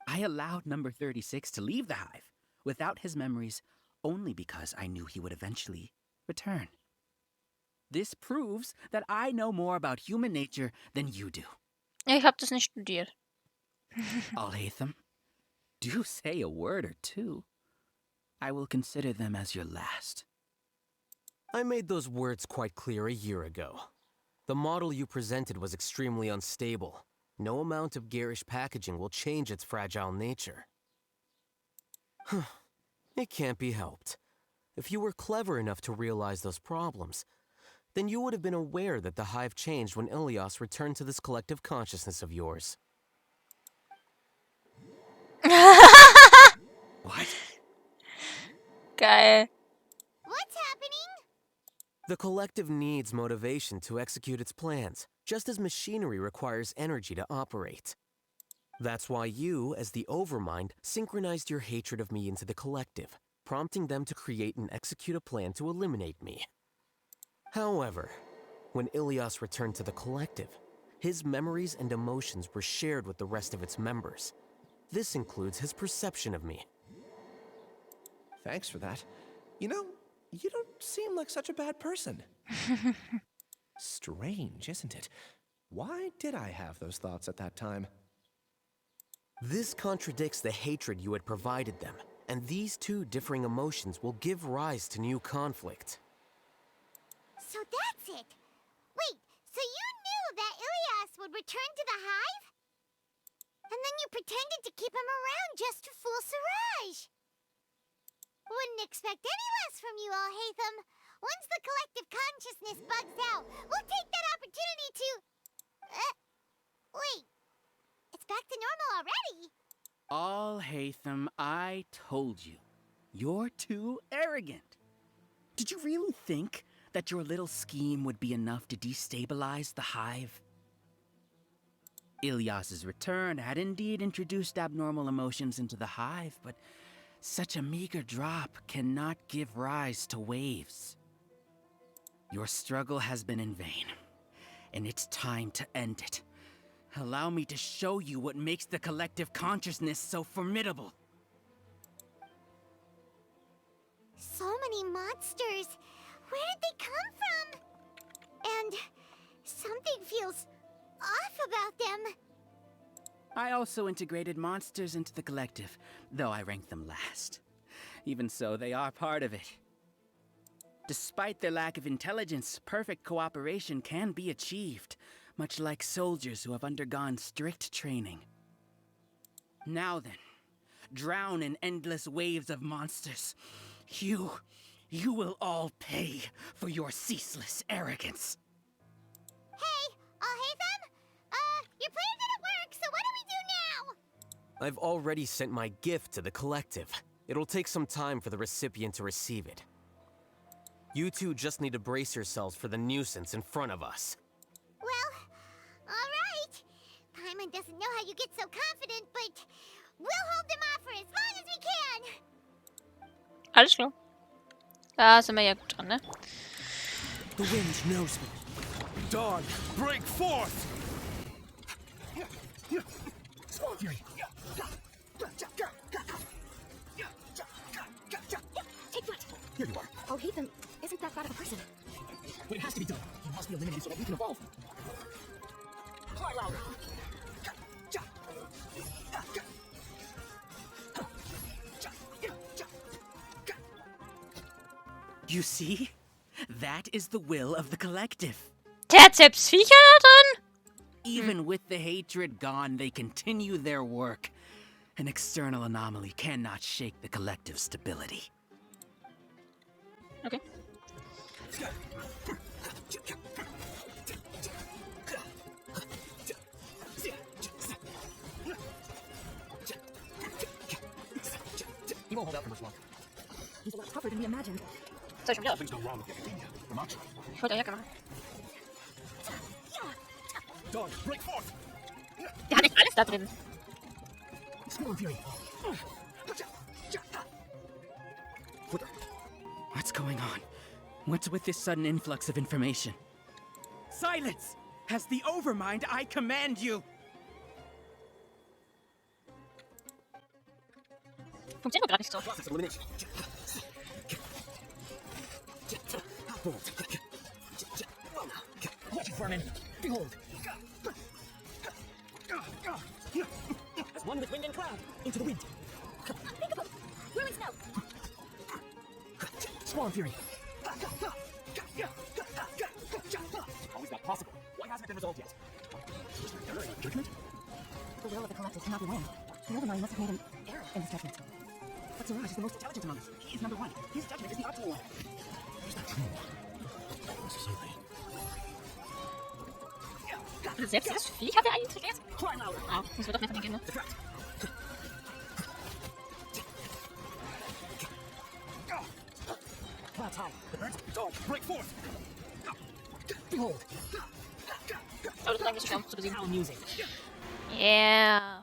I allowed number 36 to leave the hive without his memories only because I knew he would eventually return. This proves that I know more about human nature than you do. Ich habe das nicht studiert. Alhaitham, do say a word or two. I will consider them as your last. I made those words quite clear a year ago. The model you presented was extremely unstable. No amount of garish packaging will change its fragile nature. It can't be helped. If you were clever enough to realize those problems, then you would have been aware that the hive changed when Ilyas returned to this collective consciousness of yours. What? Geil. What's happening? The collective needs motivation to execute its plans, just as machinery requires energy to operate. That's why you, as the Overmind, synchronized your hatred of me into the collective, prompting them to create and execute a plan to eliminate me. However, when Ilyas returned to the collective, his memories and emotions were shared with the rest of its members. This includes his perception of me. Thanks for that. You know, you don't seem like such a bad person. Strange, isn't it? Why did I have those thoughts at that time? This contradicts the hatred you had provided them, and these two differing emotions will give rise to new conflict. So that's it. Wait, so you knew that Ilyas would return to the hive? And then you pretended to keep him around just to fool Siraj. Wouldn't expect any less from you, Alhaitham. Once the collective consciousness bugs out, we'll take that opportunity to... wait. It's back to normal already. Alhaitham, I told you. You're too arrogant. Did you really think that your little scheme would be enough to destabilize the hive? Ilyas's return had indeed introduced abnormal emotions into the hive, but Such a meager drop cannot give rise to waves. Your struggle has been in vain, and it's time to end it. Allow me to show you what makes the collective consciousness so formidable. So many monsters. Where did they come from? And something feels off about them. I also integrated monsters into the collective, though I ranked them last. Even so, they are part of it. Despite their lack of intelligence, perfect cooperation can be achieved, much like soldiers who have undergone strict training. Now then, drown in endless waves of monsters. You will all pay for your ceaseless arrogance. Hey, Alhaitham? Your plan didn't work, so what do we do now? I've already sent my gift to the collective. It'll take some time for the recipient to receive it. You two just need to brace yourselves for the nuisance in front of us. Well, alright. Paimon doesn't know how you get so confident, but we'll hold them off for as long as we can. Alles klar. Da sind wir ja gut dran, ne? The wind knows me. Dawn, break forth! Swarm Fury! Take that! Here you are. Alhaitham isn't that bad of a person. But it has to be done. He must be eliminated so that we can evolve. Cry louder! You see? That is the will of the collective. Der hat selbst Viecher da drin? Even with the hatred gone, they continue their work. An external anomaly cannot shake the collective stability. Okay. He won't hold out for much longer. He's a lot tougher than we imagined. Soll ich schon wieder auf? Things go wrong with Academia. The macho. Ich wollte ja Jacke machen. Dawn, break forth! Der hat echt alles da drin. Swarm Fury! What's going on? What's with this sudden influx of information? Silence! As the Overmind, I command you! Funktioniert gerade nicht so. Watch it, Vermin! Behold! As one with wind and cloud, into the wind. Think of it! Whirling snow! Swarm Fury! How is that possible? Why hasn't it been resolved yet? Judgment? The will of the collective cannot be wrong. The Overmind must have made an error in his judgment. But Siraj is the most intelligent among us. He is number one. His judgment is the optimal one. Is that true? Not necessarily. Selbst das Viech hat er eigentlich integriert? Ah, muss wir doch mehr von denen gehen, ne? Clouds high. The birds don't break forth. Behold. Aber das ist eigentlich so schwer, um zu besiegen. How amusing. Yeah.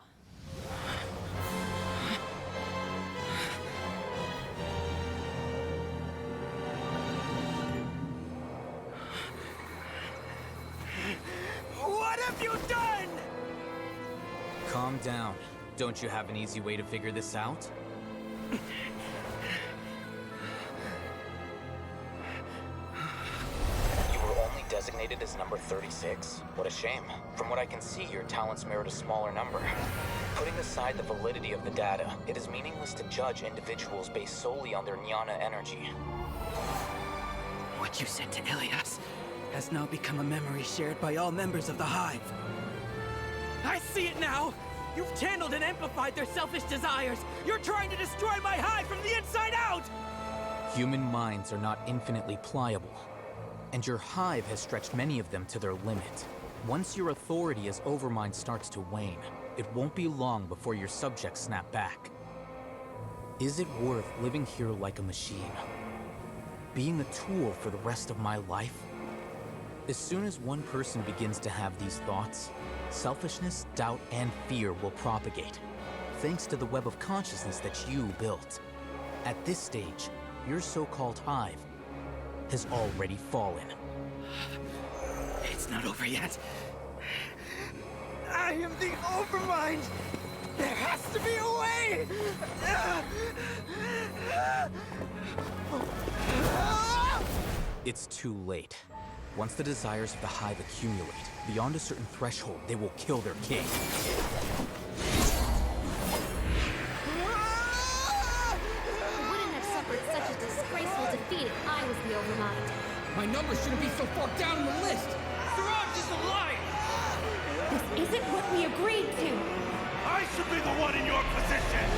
What have you done? Calm down. Don't you have an easy way to figure this out? You were only designated as number 36? What a shame. From what I can see, your talents merit a smaller number. Putting aside the validity of the data, it is meaningless to judge individuals based solely on their jnana energy. What you said to Ilias has now become a memory shared by all members of the Hive. I see it now! You've channeled and amplified their selfish desires! You're trying to destroy my Hive from the inside out! Human minds are not infinitely pliable, and your Hive has stretched many of them to their limit. Once your authority as Overmind starts to wane, it won't be long before your subjects snap back. Is it worth living here like a machine? Being a tool for the rest of my life? As soon as one person begins to have these thoughts, selfishness, doubt, and fear will propagate. thanks to the web of consciousness that you built. At this stage, your so-called hive has already fallen. It's not over yet. I am the Overmind! There has to be a way! It's too late. Once the desires of the hive accumulate, beyond a certain threshold, they will kill their king. I wouldn't have suffered such a disgraceful defeat if I was the Overmind. My number shouldn't be so far down in the list! Siraj is a liar! This isn't what we agreed to! I should be the one in your position!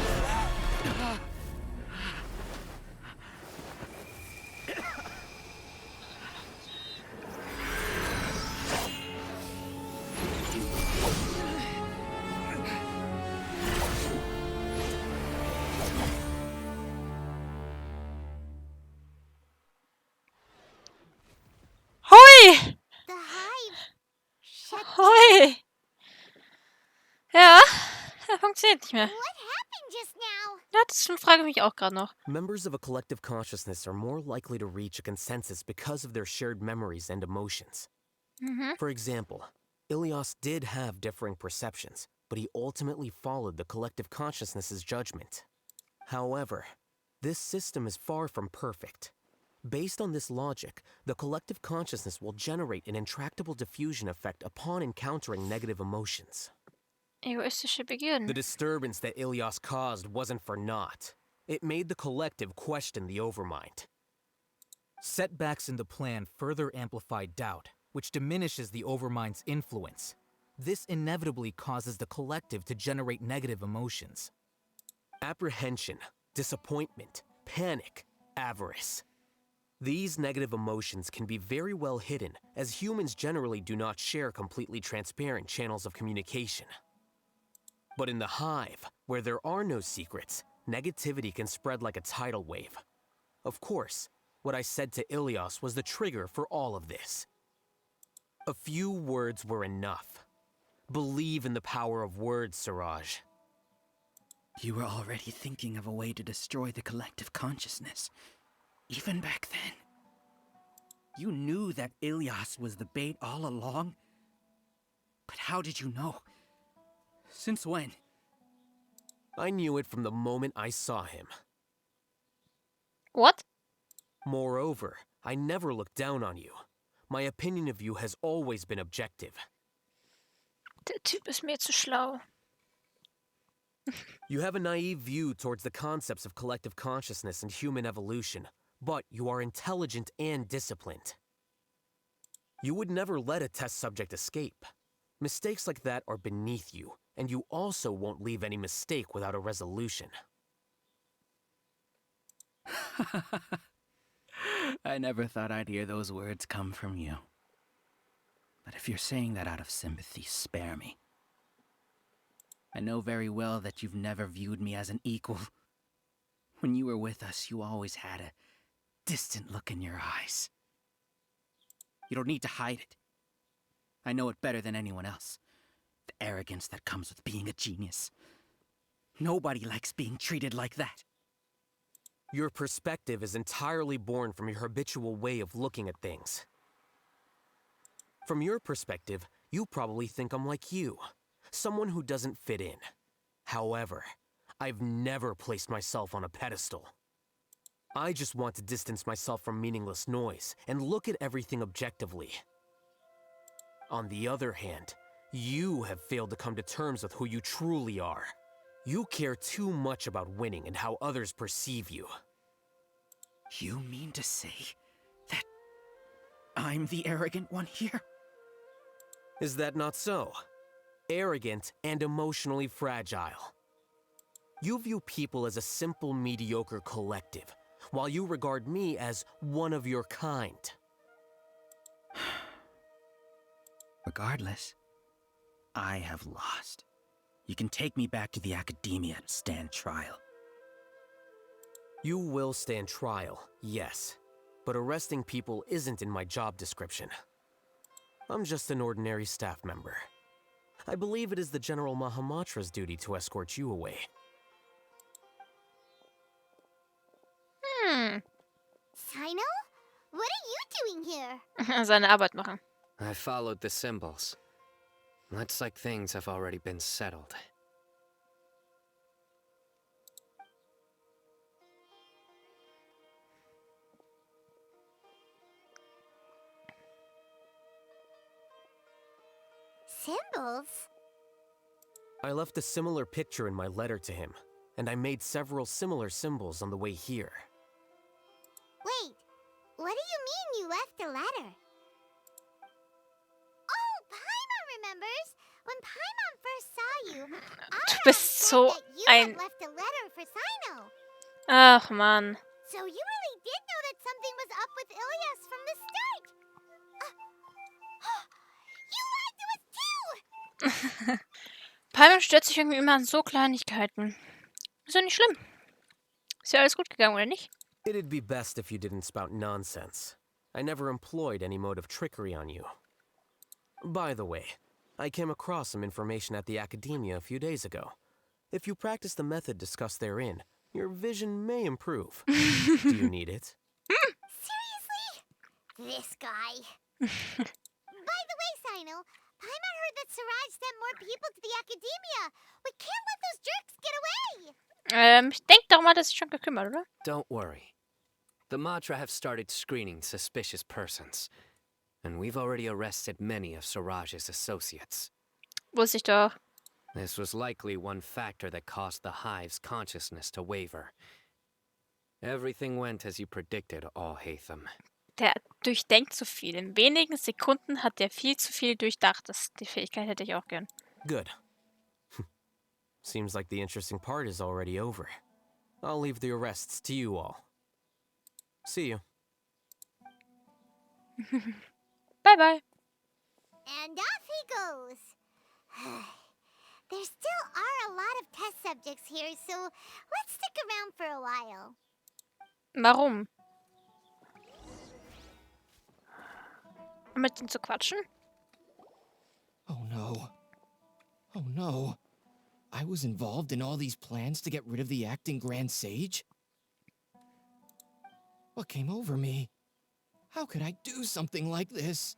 Hui! Hui! Ja, funktioniert nicht mehr. Ja, das frage ich mich auch gerade noch. Members of a collective consciousness are more likely to reach a consensus because of their shared memories and emotions. For example, Ilias did have differing perceptions, but he ultimately followed the collective consciousness's judgment. However, this system is far from perfect. Based on this logic, the collective consciousness will generate an intractable diffusion effect upon encountering negative emotions. Egoistische Begierden. The disturbance that Ilias caused wasn't for naught. It made the collective question the Overmind. Setbacks in the plan further amplify doubt, which diminishes the Overmind's influence. This inevitably causes the collective to generate negative emotions. Apprehension, disappointment, panic, avarice. These negative emotions can be very well hidden, as humans generally do not share completely transparent channels of communication. But in the hive, where there are no secrets, negativity can spread like a tidal wave. Of course, what I said to Ilias was the trigger for all of this. A few words were enough. Believe in the power of words, Siraj. You were already thinking of a way to destroy the collective consciousness. Even back then. You knew that Ilias was the bait all along? But how did you know? Since when? I knew it from the moment I saw him. What? Moreover, I never looked down on you. My opinion of you has always been objective. Der Typ ist mir zu schlau. You have a naive view towards the concepts of collective consciousness and human evolution, but you are intelligent and disciplined. You would never let a test subject escape. Mistakes like that are beneath you, and you also won't leave any mistake without a resolution. I never thought I'd hear those words come from you. But if you're saying that out of sympathy, spare me. I know very well that you've never viewed me as an equal. When you were with us, you always had a distant look in your eyes. You don't need to hide it. I know it better than anyone else. The arrogance that comes with being a genius. Nobody likes being treated like that. Your perspective is entirely born from your habitual way of looking at things. From your perspective, you probably think I'm like you, someone who doesn't fit in. However, I've never placed myself on a pedestal. I just want to distance myself from meaningless noise and look at everything objectively. On the other hand, you have failed to come to terms with who you truly are. You care too much about winning and how others perceive you. You mean to say that I'm the arrogant one here? Is that not so? Arrogant and emotionally fragile. You view people as a simple, mediocre collective, while you regard me as one of your kind. Regardless, I have lost. You can take me back to the academia and stand trial. You will stand trial, yes. But arresting people isn't in my job description. I'm just an ordinary staff member. I believe it is the General Mahamatra's duty to escort you away. Sino? What are you doing here? Seine Arbeit machen. I followed the symbols. Looks like things have already been settled. Symbols? I left a similar picture in my letter to him, and I made several similar symbols on the way here. Wait, what do you mean you left a letter? Oh, Paimon remembers! When Paimon first saw you, Du bist so you ein... had left a letter for Sino. Ach, Mann. So you really did know that something was up with Ilias from the start! You lied to us too! Paimon stört sich irgendwie immer an so Kleinigkeiten. Ist ja nicht schlimm. Ist ja alles gut gegangen, oder nicht? It'd be best if you didn't spout nonsense. I never employed any mode of trickery on you. By the way, I came across some information at the Academia a few days ago. If you practice the method discussed therein, your vision may improve. Do you need it? Seriously? This guy. By the way, Sino, Paimon heard that Siraj sent more people to the Academia. We can't let those jerks get away! Ich denke, darum hat er sich schon gekümmert, oder? Don't worry. The Matra have started screening suspicious persons. And we've already arrested many of Siraj's associates. Wusste ich doch. This was likely one factor that caused the Hive's consciousness to waver. Everything went as you predicted, Alhaitham. Der durchdenkt so viel. In wenigen Sekunden hat der viel zu viel durchdacht. Die Fähigkeit hätte ich auch gern. Good. Seems like the interesting part is already over. I'll leave the arrests to you all. See you. Bye-bye. And off he goes. There still are a lot of test subjects here, so let's stick around for a while. Warum? Um mit ihm zu quatschen? Oh no. Oh no. I was involved in all these plans to get rid of the acting Grand Sage? What came over me? How could I do something like this?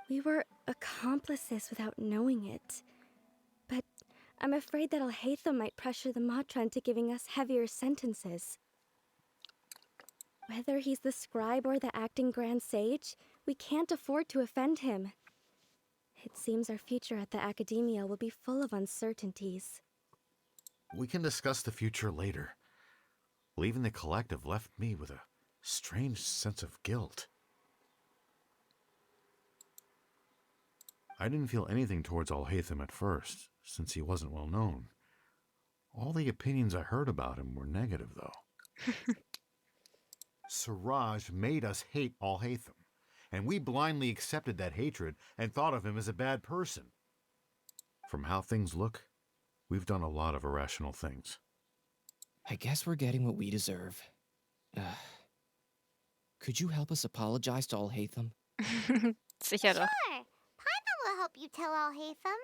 We were accomplices without knowing it. But I'm afraid that Alhaitham might pressure the Matra into giving us heavier sentences. Whether he's the scribe or the acting Grand Sage, we can't afford to offend him. It seems our future at the Academia will be full of uncertainties. We can discuss the future later. Leaving the collective left me with a strange sense of guilt. I didn't feel anything towards Alhaitham at first, since he wasn't well known. All the opinions I heard about him were negative, though. Siraj made us hate Alhaitham, and we blindly accepted that hatred and thought of him as a bad person. From how things look, we've done a lot of irrational things. I guess we're getting what we deserve. Could you help us apologize to Alhaitham? Sicher doch. Sure. Paimon will help you tell Alhaitham.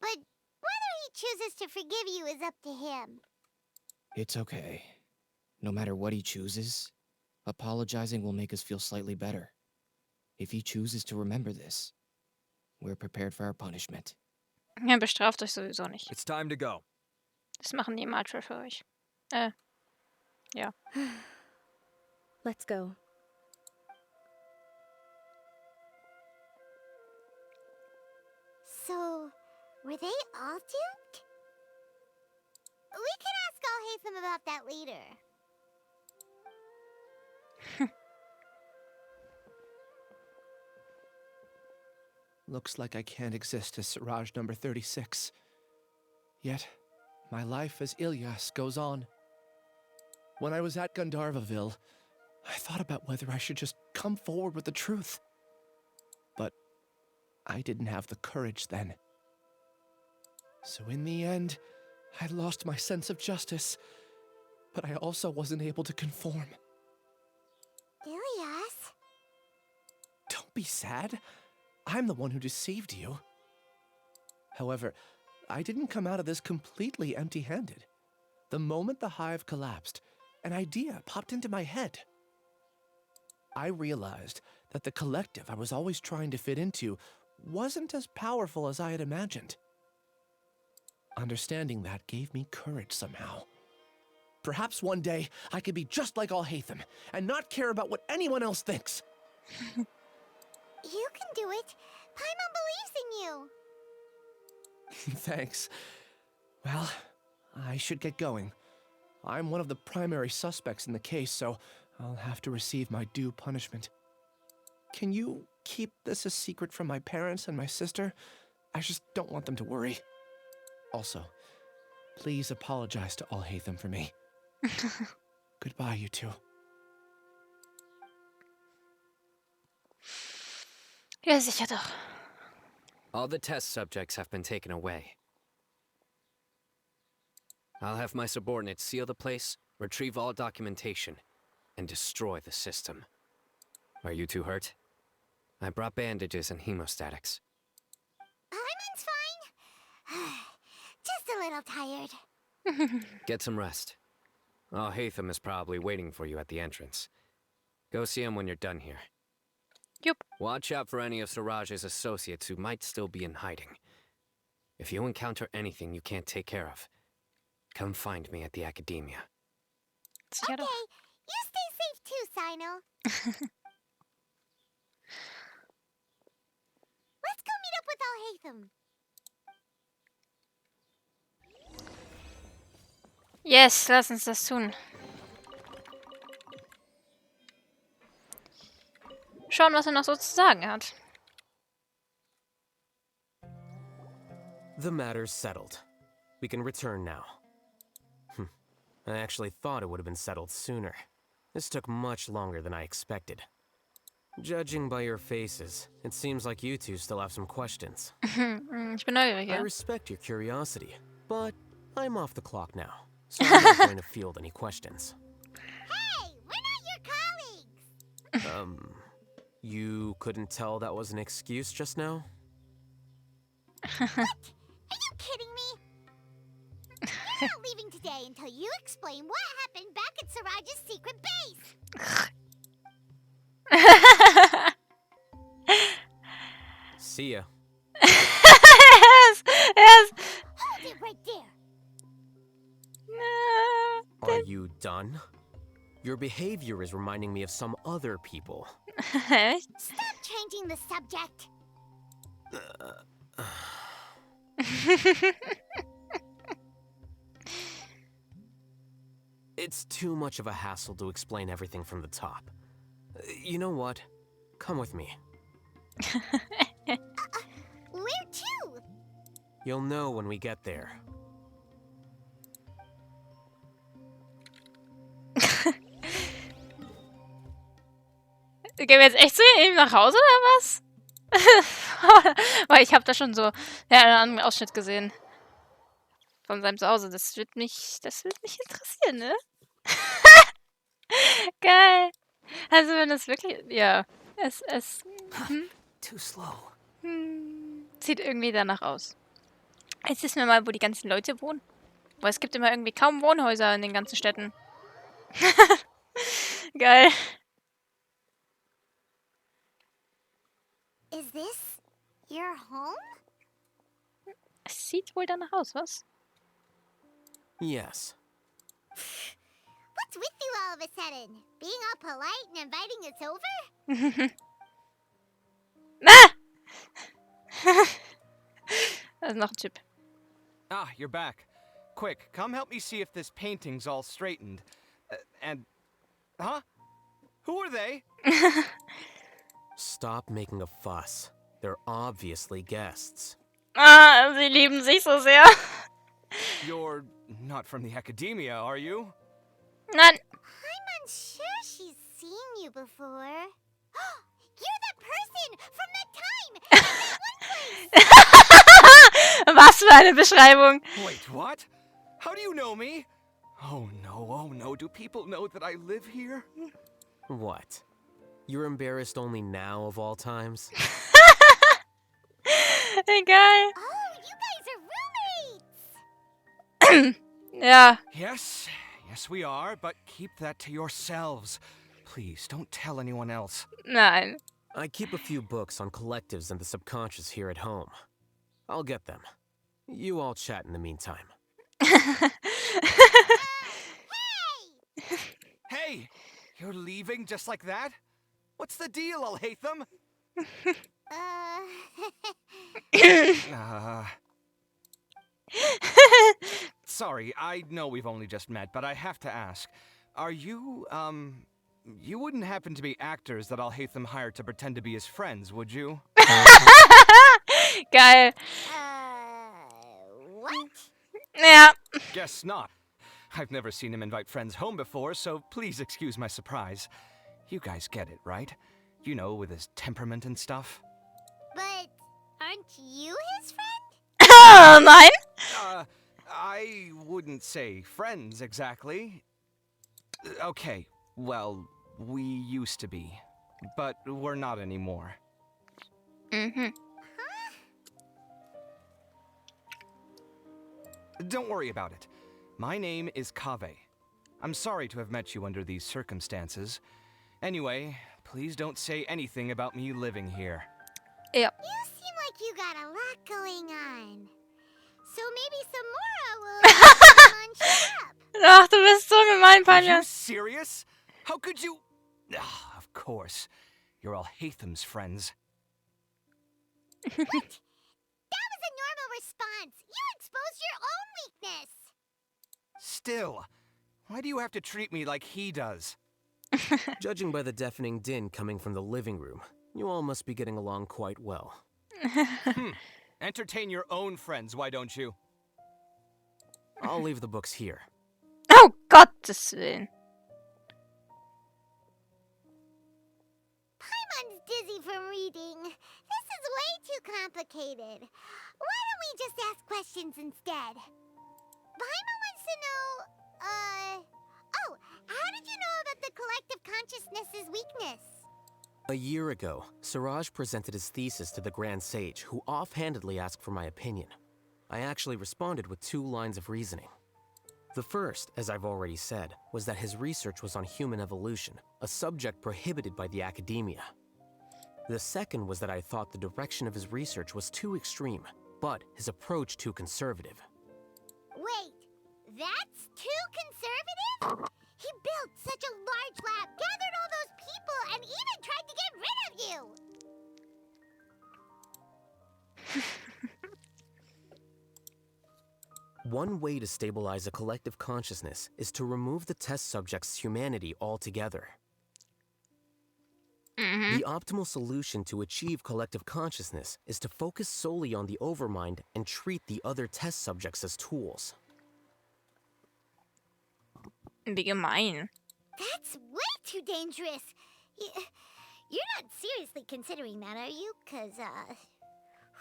But whether he chooses to forgive you is up to him. It's okay. No matter what he chooses, apologizing will make us feel slightly better. If he chooses to remember this, we're prepared for our punishment. Er bestraft euch sowieso nicht. It's time to go. Das machen die Matra für euch. Ja. Let's go. So, were they all duped? We can ask Alhaitham about that later. Looks like I can't exist as Siraj number 36. Yet, my life as Ilyas goes on. When I was at Gandharvaville, I thought about whether I should just come forward with the truth. But I didn't have the courage then. So in the end, I lost my sense of justice, but I also wasn't able to conform. Ilias? Don't be sad. I'm the one who deceived you. However, I didn't come out of this completely empty-handed. The moment the hive collapsed, an idea popped into my head. I realized that the collective I was always trying to fit into wasn't as powerful as I had imagined. Understanding that gave me courage somehow. Perhaps one day I could be just like Alhaitham and not care about what anyone else thinks. You can do it. Paimon believes in you. Thanks. Well, I should get going. I'm one of the primary suspects in the case, so I'll have to receive my due punishment. Can you keep this a secret from my parents and my sister? I just don't want them to worry. Also, please apologize to Alhaitham for me. Goodbye, you two. Ja, sicher doch. All the test subjects have been taken away. I'll have my subordinates seal the place, retrieve all documentation, and destroy the system. Are you two hurt? I brought bandages and hemostatics. Paimon's fine. Just a little tired. Get some rest. Alhaitham is probably waiting for you at the entrance. Go see him when you're done here. Yup. Watch out for any of Siraj's associates who might still be in hiding. If you encounter anything you can't take care of, come find me at the academia. Okay, you stay safe too, Sino. Let's go meet up with Alhaitham. Yes, lass uns das tun. Schauen, was er noch so zu sagen hat. The matter's settled. We can return now. I actually thought it would have been settled sooner. This took much longer than I expected. Judging by your faces, it seems like you two still have some questions. Ich bin neugierig, I ja. respect your curiosity, but I'm off the clock now, so I'm not going to field any questions. Hey, we're not your colleagues. You couldn't tell that was an excuse just now? What? Are you kidding me? You're not leaving today until you explain what happened back at Siraj's secret base. See ya. Yes, yes. Hold it right there. Are you done? Your behavior is reminding me of some other people. Stop changing the subject. It's too much of a hassle to explain everything from the top. You know what? Come with me. Where to? You'll know when we get there. Gehen wir jetzt echt zu ihm nach Hause oder was? Weil ich habe da schon so einen anderen Ausschnitt gesehen. Von seinem Zuhause. Das wird mich interessieren, ne? Geil. Also wenn das wirklich, ja, Too slow. Sieht irgendwie danach aus. Jetzt wissen wir mal, wo die ganzen Leute wohnen. Weil es gibt immer irgendwie kaum Wohnhäuser in den ganzen Städten. Geil. Is this your home? Es sieht wohl danach aus, was? Yes. What's with you all of a sudden? Being all polite and inviting us over? Da ist noch ein Typ. Ah, you're back. Quick, come help me see if this painting's all straightened. Huh? Who are they? Stop making a fuss. They're obviously guests. Ah, sie lieben sich so sehr. You're not from the academia, are you? Nein. I'm unsure she's seen you before. You're that person from that time! Was für eine Beschreibung. Wait, what? How do you know me? Oh no, do people know that I live here? What? You're embarrassed only now of all times? Egal. Oh, you Ja. Yes, we are, but keep that to yourselves. Please, don't tell anyone else. Nein. I keep a few books on kollektivs and the subconscious here at home. I'll get them. You all chat in the meantime. Hey! You're leaving just like that? What's the deal, Alhaitham? Sorry, I know we've only just met, but I have to ask. Are you, you wouldn't happen to be actors that Alhaitham hired to pretend to be his friends, would you? Geil. What? Ja. Guess not. I've never seen him invite friends home before, so please excuse my surprise. You guys get it, right? You know, with his temperament and stuff. But aren't you his friend? Nein. I wouldn't say friends exactly. Okay, well, we used to be, but we're not anymore. Don't worry about it. My name is Kaveh. I'm sorry to have met you under these circumstances. Anyway, please don't say anything about me living here. Yep. You seem like you got a lot going on. So maybe Samora will come on shut up. Ach, du bist so gemein, Are you Panja. serious? How could you? Of course. You're Alhaitham's friends. What? That was a normal response. You exposed your own weakness. Still, why do you have to treat me like he does? Judging by the deafening din coming from the living room, you all must be getting along quite well. Entertain your own friends, why don't you? I'll leave the books here. Oh, Gottes Willen. Paimon's dizzy from reading. This is way too complicated. Why don't we just ask questions instead? Paimon wants to know, oh, how did you know about the collective consciousness's weakness? A year ago, Siraj presented his thesis to the Grand Sage, who offhandedly asked for my opinion. I actually responded with 2 lines of reasoning. The first, as I've already said, was that his research was on human evolution, a subject prohibited by the academia. The second was that I thought the direction of his research was too extreme, but his approach too conservative. Wait, that's too conservative? He built such a large lab, gathered all those people, and even tried to get rid of you! One way to stabilize a collective consciousness is to remove the test subject's humanity altogether. The optimal solution to achieve collective consciousness is to focus solely on the overmind and treat the other test subjects as tools. Wie gemein. That's way too dangerous. You're not seriously considering that, are you? 'Cause,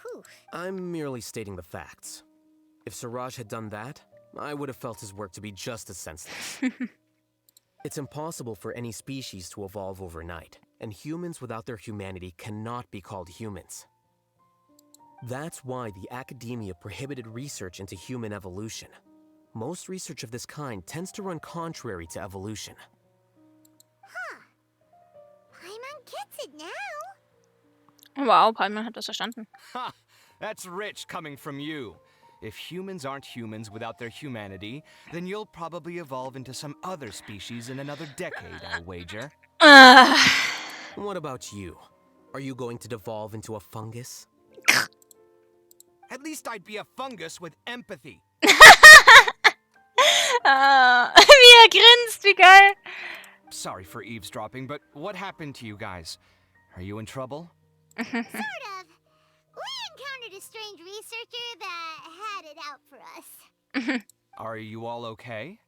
whew. I'm merely stating the facts. If Siraj had done that, I would have felt his work to be just as senseless. It's impossible for any species to evolve overnight, and humans without their humanity cannot be called humans. That's why the academia prohibited research into human evolution. Most research of this kind tends to run contrary to evolution. Huh. Paimon gets it now. Wow, Paimon hat das verstanden. Ha! That's rich coming from you. If humans aren't humans without their humanity, then you'll probably evolve into some other species in another decade, I'll wager. What about you? Are you going to devolve into a fungus? At least I'd be a fungus with empathy. Wie grinst, wie geil. Sorry for eavesdropping, but what happened to you guys? Are you in trouble? Sort of. We encountered a strange researcher that had it out for us. Are you all okay?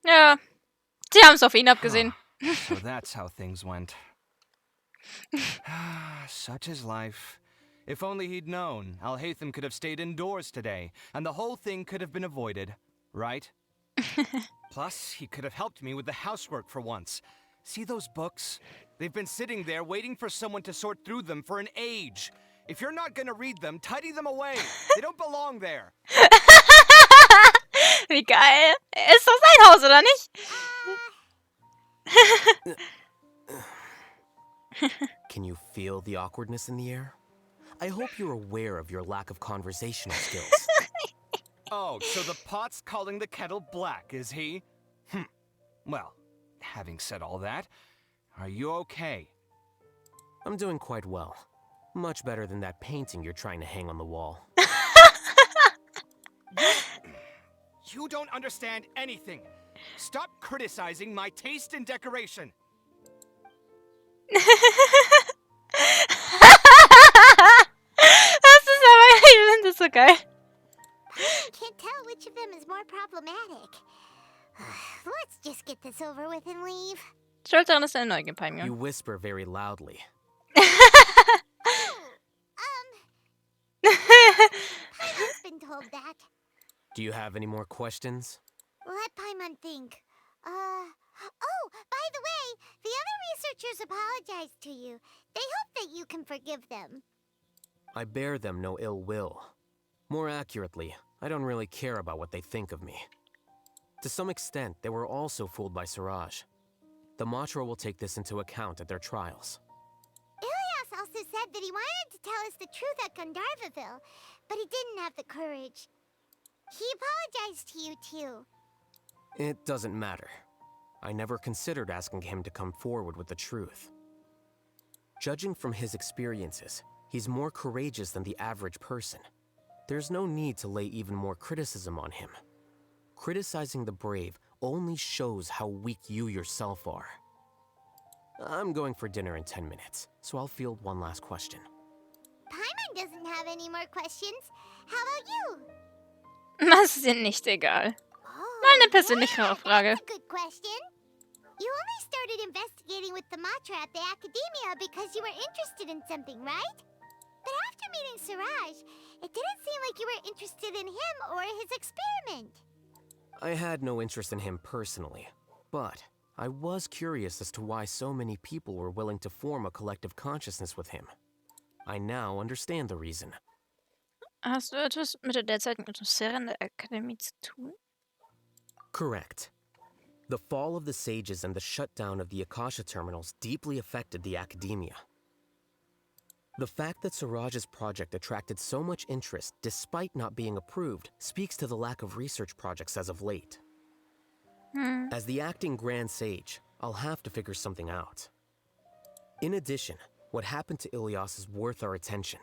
Ja, sie haben es auf ihn abgesehen. So that's how things went. Such is life. If only he'd known, Alhaitham could have stayed indoors today, and the whole thing could have been avoided, right? Plus, he could have helped me with the housework for once. See those books? They've been sitting there waiting for someone to sort through them for an age. If you're not gonna read them, tidy them away. They don't belong there. Wie geil. Ist doch sein Haus, oder nicht? Can you feel the awkwardness in the air? I hope you're aware of your lack of conversational skills. Oh, so the pot's calling the kettle black, is he? Well, having said all that, are you okay? I'm doing quite well. Much better than that painting you're trying to hang on the wall. You don't understand anything. Stop criticizing my taste in decoration. Das ist aber, ich finde das so geil. I can't tell which of them is more problematic. Let's just get this over with and leave. Schuld daran ist deine Neugier, Paimon. You whisper very loudly. Paimon's been told that. Do you have any more questions? Let Paimon think. Oh, by the way, the other researchers apologized to you. They hope that you can forgive them. I bear them no ill will. More accurately, I don't really care about what they think of me. To some extent, they were also fooled by Siraj. The Matra will take this into account at their trials. Ilias also said that he wanted to tell us the truth at Gandharvaville, but he didn't have the courage. He apologized to you, too. It doesn't matter. I never considered asking him to come forward with the truth. Judging from his experiences, he's more courageous than the average person. There's no need to lay even more criticism on him. Criticizing the brave only shows how weak you yourself are. I'm going for dinner in 10 minutes, so I'll field one last question. Paimon doesn't have any more questions. How about you? Das ist ihnen nicht egal. Mal eine persönlichere Frage. That's a good question. You only started investigating with the Matra at the Academia because you were interested in something, right? But after meeting Siraj, it didn't seem like you were interested in him or his experiment. I had no interest in him personally, but I was curious as to why so many people were willing to form a collective consciousness with him. I now understand the reason. Hast du etwas mit der derzeitigen Atmosphäre in der Akademie zu tun? Correct. The fall of the sages and the shutdown of the Akasha terminals deeply affected the academia. The fact that Siraj's project attracted so much interest despite not being approved speaks to the lack of research projects as of late. As the acting Grand Sage, I'll have to figure something out. In addition, what happened to Ilias is worth our attention.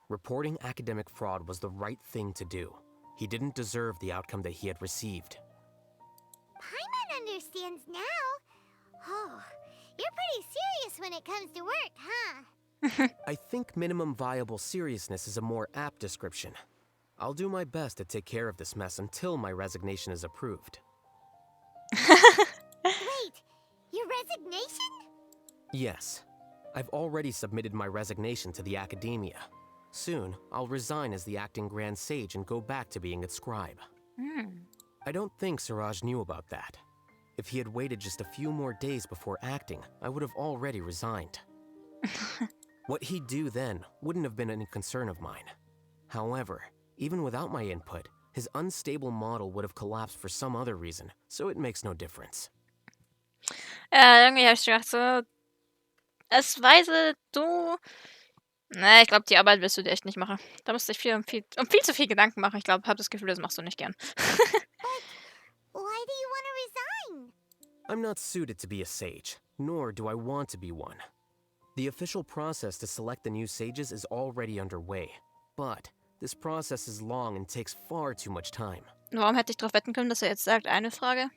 Reporting academic fraud was the right thing to do. He didn't deserve the outcome that he had received. Paimon understands now. Oh, you're pretty serious when it comes to work, huh? I think minimum viable seriousness is a more apt description. I'll do my best to take care of this mess until my resignation is approved. Wait, your resignation? Yes. I've already submitted my resignation to the academia. Soon, I'll resign as the acting Grand Sage and go back to being its scribe. I don't think Siraj knew about that. If he had waited just a few more days before acting, I would have already resigned. What he'd do then wouldn't have been any concern of mine. However, even without my input, his unstable model would have collapsed for some other reason, so it makes no difference. Irgendwie habe ich gedacht so, es weise du... Ne, ich glaube, die Arbeit wirst du dir echt nicht machen. Da musst du dich viel zu viel Gedanken machen. Ich glaube, habe das Gefühl, das machst du nicht gern. Why do you want to resign? I'm not suited to be a sage, nor do I want to be one. The official process to select the new sages is already underway, but this process is long and takes far too much time. Warum hätte ich darauf wetten können, dass er jetzt sagt, eine Frage?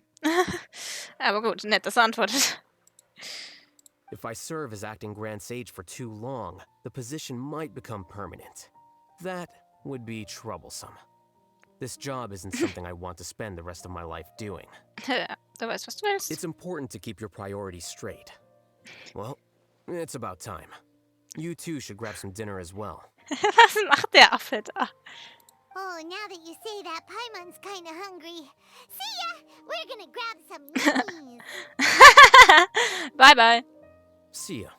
Aber gut, nett, dass er antwortet. If I serve as acting Grand Sage for too long, the position might become permanent. That would be troublesome. This job isn't something I want to spend the rest of my life doing. Du weißt, was du willst. It's important to keep your priorities straight. Well, it's about time. You two should grab some dinner as well. Was macht der Affe da? Oh, now that you say that, Paimon's kinda hungry. See ya! We're gonna grab some yummies. Bye-bye. See ya.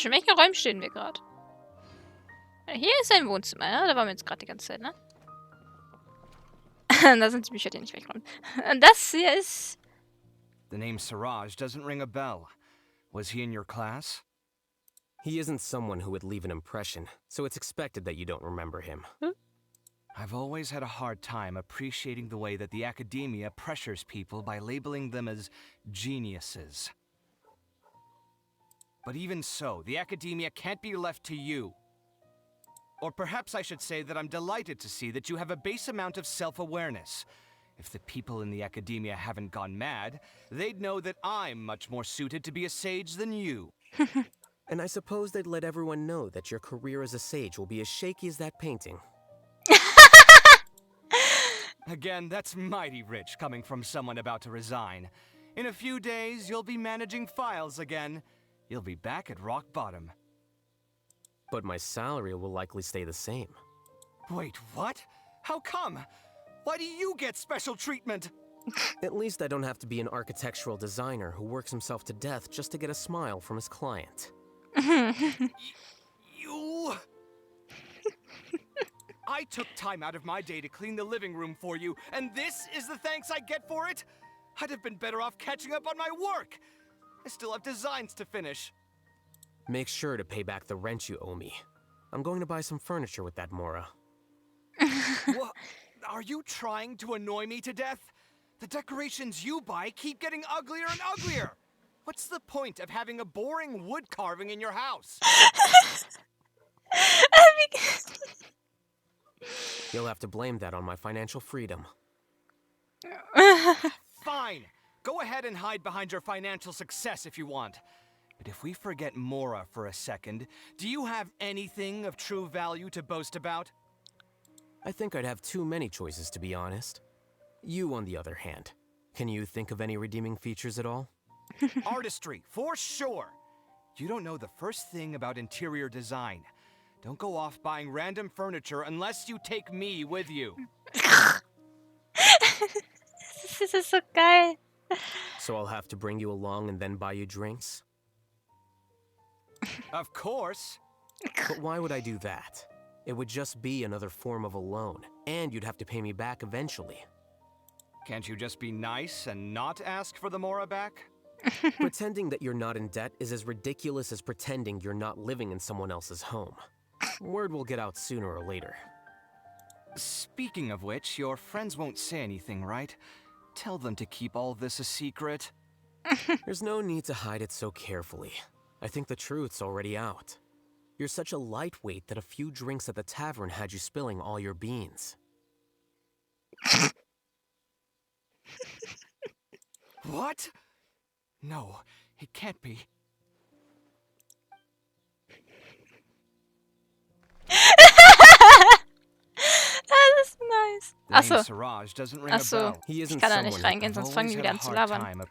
In welchen Räumen stehen wir gerade? Hier ist ein Wohnzimmer, ja? Da waren wir jetzt gerade die ganze Zeit, ne? Da sind die Bücher, die nicht wegräumen. Und das hier ist... The name Siraj doesn't ring a bell. Was he in your class? He isn't someone who would leave an impression, so it's expected that you don't remember him. I've always had a hard time appreciating the way that the academia pressures people by labeling them as geniuses. But even so, the academia can't be left to you. Or perhaps I should say that I'm delighted to see that you have a base amount of self-awareness. If the people in the academia haven't gone mad, they'd know that I'm much more suited to be a sage than you. And I suppose they'd let everyone know that your career as a sage will be as shaky as that painting. Again, that's mighty rich coming from someone about to resign. In a few days, you'll be managing files again. You'll be back at rock bottom. But my salary will likely stay the same. Wait, what? How come? Why do you get special treatment? At least I don't have to be an architectural designer who works himself to death just to get a smile from his client. You... I took time out of my day to clean the living room for you, and this is the thanks I get for it? I'd have been better off catching up on my work. I still have designs to finish. Make sure to pay back the rent you owe me. I'm going to buy some furniture with that Mora. What? Are you trying to annoy me to death? The decorations you buy keep getting uglier and uglier. What's the point of having a boring wood carving in your house? You'll have to blame that on my financial freedom. Fine. Go ahead and hide behind your financial success if you want. But if we forget Mora for a second, do you have anything of true value to boast about? I think I'd have too many choices, to be honest. You, on the other hand, can you think of any redeeming features at all? Artistry, for sure. You don't know the first thing about interior design. Don't go off buying random furniture unless you take me with you. Das ist so geil. So I'll have to bring you along and then buy you drinks? Of course. But why would I do that? It would just be another form of a loan, and you'd have to pay me back eventually. Can't you just be nice and not ask for the Mora back? Pretending that you're not in debt is as ridiculous as pretending you're not living in someone else's home. Word will get out sooner or later. Speaking of which, your friends won't say anything, right? Tell them to keep all this a secret. There's no need to hide it so carefully. I think the truth's already out. You're such a lightweight that a few drinks at the tavern had you spilling all your beans. What? No, it can't be. Das ist nice. Achso. Siraj doesn't ring Achso. a bell. He Ich isn't kann da nicht someone reingehen, sonst fangen die wieder an zu labern. time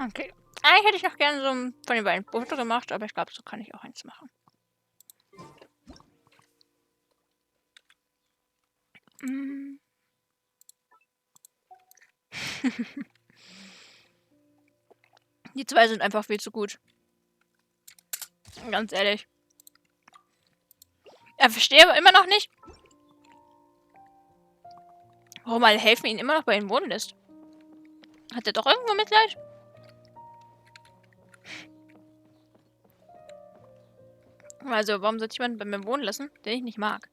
Okay. Eigentlich hätte ich noch gerne so ein von den beiden Foto gemacht, aber ich glaube, so kann ich auch eins machen. Die zwei sind einfach viel zu gut. Ganz ehrlich. Ich verstehe aber immer noch nicht, warum Alhaitham ihn immer noch bei ihm wohnen lässt. Hat er doch irgendwo Mitleid? Also, warum sollte ich jemanden bei mir wohnen lassen, den ich nicht mag?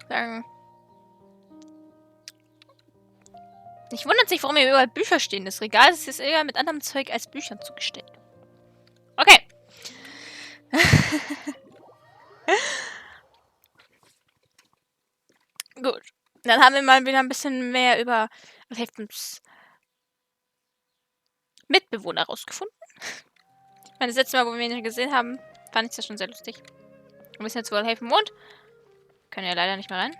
Sagen. Ich wundert sich, warum hier überall Bücher stehen. Das Regal ist jetzt eher mit anderem Zeug als Büchern zugestellt. Okay. Gut. Dann haben wir mal wieder ein bisschen mehr über Alhaithams Mitbewohner rausgefunden. Ich meine, das letzte Mal, wo wir ihn gesehen haben, fand ich das schon sehr lustig. Wir wissen jetzt, wo Alhaitham wohnt. Können ja leider nicht mehr rein.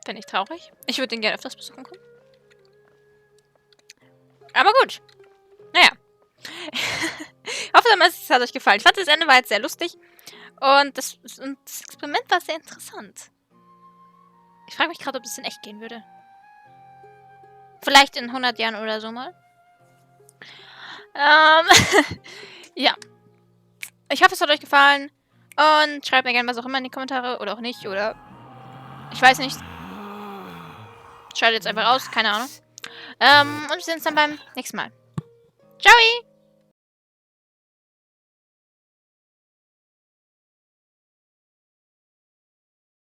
Finde ich traurig. Ich würde ihn gerne öfters besuchen kommen. Aber gut. Naja. Ich hoffe, es hat euch gefallen. Ich fand das Ende war jetzt sehr lustig. Und das Experiment war sehr interessant. Ich frage mich gerade, ob das in echt gehen würde. Vielleicht in 100 Jahren oder so mal. Ja. Ich hoffe, es hat euch gefallen. Und schreibt mir gerne was auch immer in die Kommentare. Oder auch nicht. Oder ich weiß nicht. Schaltet jetzt einfach aus. Keine Ahnung. Und wir sehen uns dann beim nächsten Mal. Ciao!